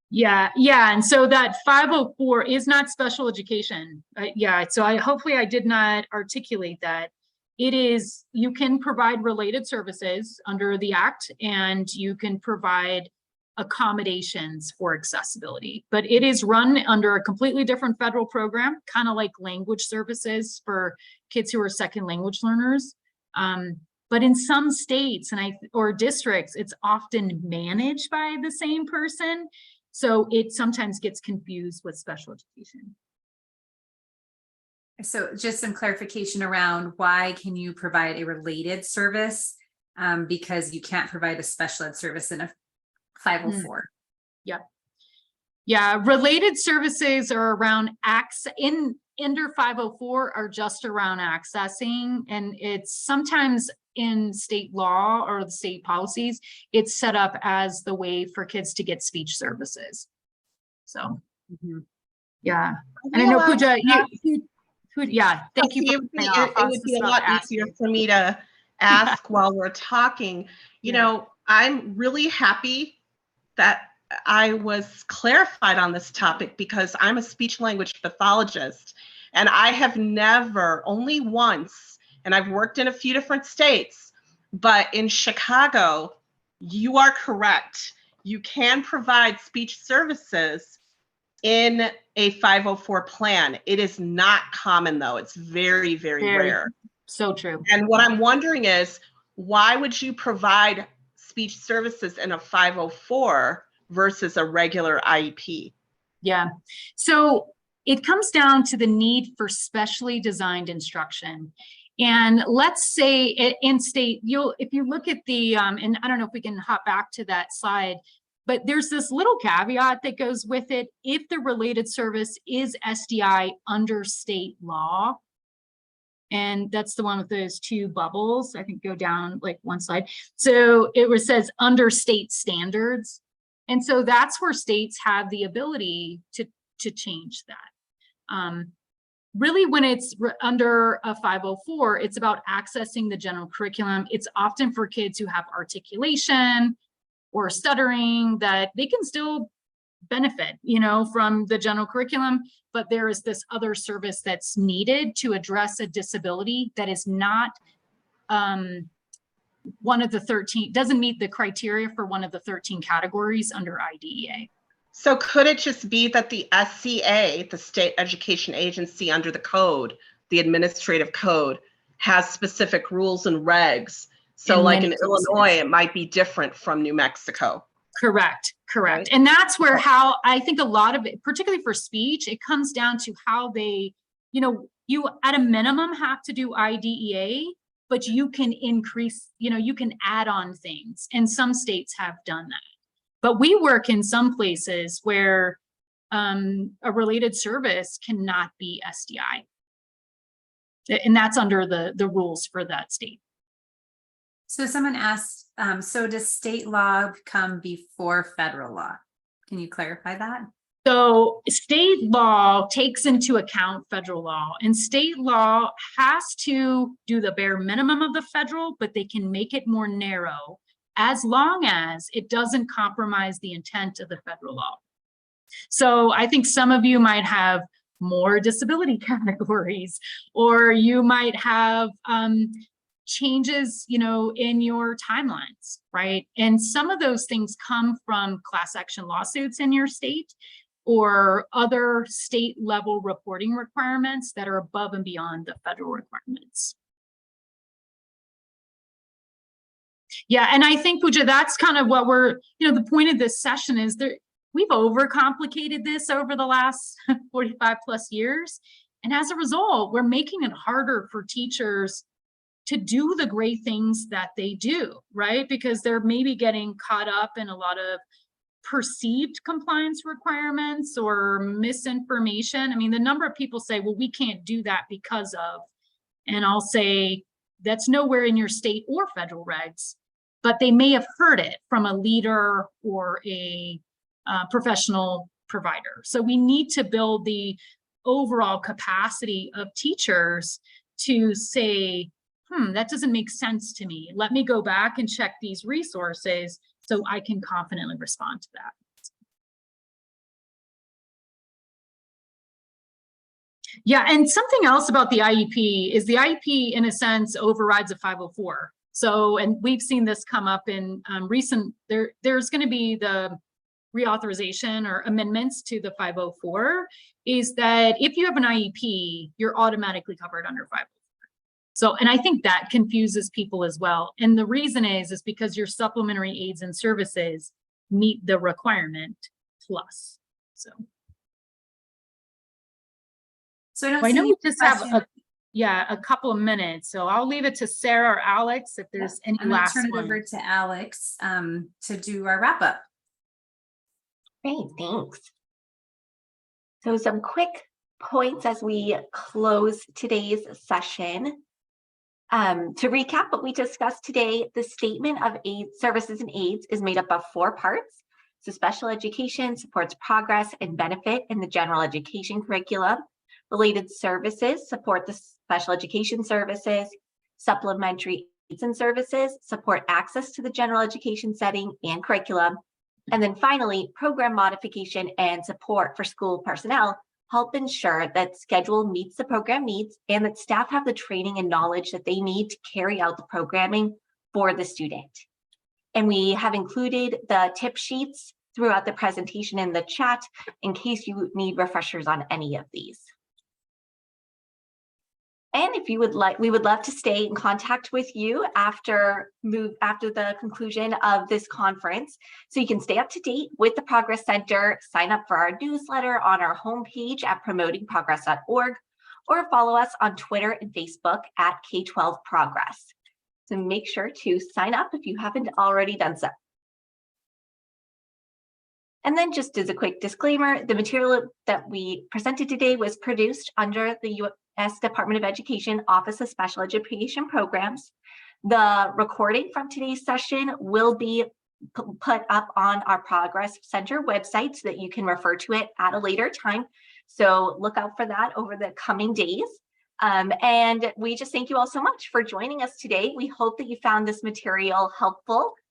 Yeah, and so that 504 is not special education. So hopefully I did not articulate that. you can provide related services under the Act, and you can provide accommodations for accessibility, but it is run under a completely different federal program, kind of like language services for kids who are second language learners. But in some states or districts, it's often managed by the same person. So it sometimes gets confused with special education. So just some clarification around why can you provide a related service? Because you can't provide a special ed service in a 504. Yep. Yeah, related services are around under 504 are just around accessing, and it's sometimes in state law or the state policies, it's set up as the way for kids to get speech services. So, yeah. And I know Pooja, yeah, thank you. It would be a lot easier for me to ask while we're talking. You know, I'm really happy that I was clarified on this topic because I'm a speech language pathologist, and I have never, only once, and I've worked in a few different states, but in Chicago, you are correct. You can provide speech services in a 504 plan. It is not common though. It's very, very rare. So true. And what I'm wondering is, why would you provide speech services in a 504 versus a regular IEP? Yeah, so it comes down to the need for specially designed instruction. And let's say in state, if you look at the, and I don't know if we can hop back to that slide, but there's this little caveat that goes with it. If the related service is SDI under state law, and that's the one with those two bubbles, I think go down like one slide. So it says under state standards. And so that's where states have the ability to change that. Really, when it's under a 504, it's about accessing the general curriculum. It's often for kids who have articulation or stuttering that they can still benefit, from the general curriculum, but there is this other service that's needed to address a disability that is not one of the 13, doesn't meet the criteria for one of the 13 categories under IDEA. So could it just be that the SCA, the state education agency under the code, the administrative code, has specific rules and regs? So like in Illinois, it might be different from New Mexico. Correct. Right. And that's where how I think a lot of it, particularly for speech, it comes down to how they, you at a minimum have to do IDEA, but you can increase, you can add on things. And some states have done that. But we work in some places where a related service cannot be SDI. And that's under the rules for that state. So someone asked, so does state law come before federal law? Can you clarify that? So state law takes into account federal law, and state law has to do the bare minimum of the federal, but they can make it more narrow as long as it doesn't compromise the intent of the federal law. So I think some of you might have more disability categories, or you might have changes, in your timelines, right? And some of those things come from class action lawsuits in your state or other state level reporting requirements that are above and beyond the federal requirements. Yeah, and I think, Pooja, that's kind of what we're, the point of this session is that we've overcomplicated this over the last 45 plus years. And as a result, we're making it harder for teachers to do the great things that they do, right? Because they're maybe getting caught up in a lot of perceived compliance requirements or misinformation. I mean, the number of people say, well, we can't do that because of, and I'll say, that's nowhere in your state or federal regs, but they may have heard it from a leader or a professional provider. So we need to build the overall capacity of teachers to say, that doesn't make sense to me. Let me go back and check these resources so I can confidently respond to that. Yeah, and something else about the IEP is the IEP, in a sense, overrides a 504. So, and we've seen this come up in recent, there's going to be the reauthorization or amendments to the 504, is that if you have an IEP, you're automatically covered under 504. So, and I think that confuses people as well. And the reason is because your supplementary aids and services meet the requirement plus. So So I don't I see know any we just have question. a couple of minutes, so I'll leave it to Sarah or Alex if there's any I'm going to last turn it one. over to Alex to do our wrap up. Great, thanks. So some quick points as we close today's session. To recap what we discussed today, the statement of aid, services and aids is made up of 4 parts. So special education supports progress and benefit in the general education curriculum. Related services support the special education services. Supplementary aids and services support access to the general education setting and curriculum. And then finally, program modification and support for school personnel help ensure that schedule meets the program needs and that staff have the training and knowledge that they need to carry out the programming for the student. And we have included the tip sheets throughout the presentation in the chat in case you need refreshers on any of these. And if you would like, we would love to stay in contact with you after the conclusion of this conference. So you can stay up to date with the Progress Center, sign up for our newsletter on our homepage at promotingprogress.org, or follow us on Twitter and Facebook at K12 Progress. So make sure to sign up if you haven't already done so. And then just as a quick disclaimer, the material that we presented today was produced under the U.S. Department of Education Office of Special Education Programs. The recording from today's session will be put up on our Progress Center website so that you can refer to it at a later time. So look out for that over the coming days. And we just thank you all so much for joining us today. We hope that you found this material helpful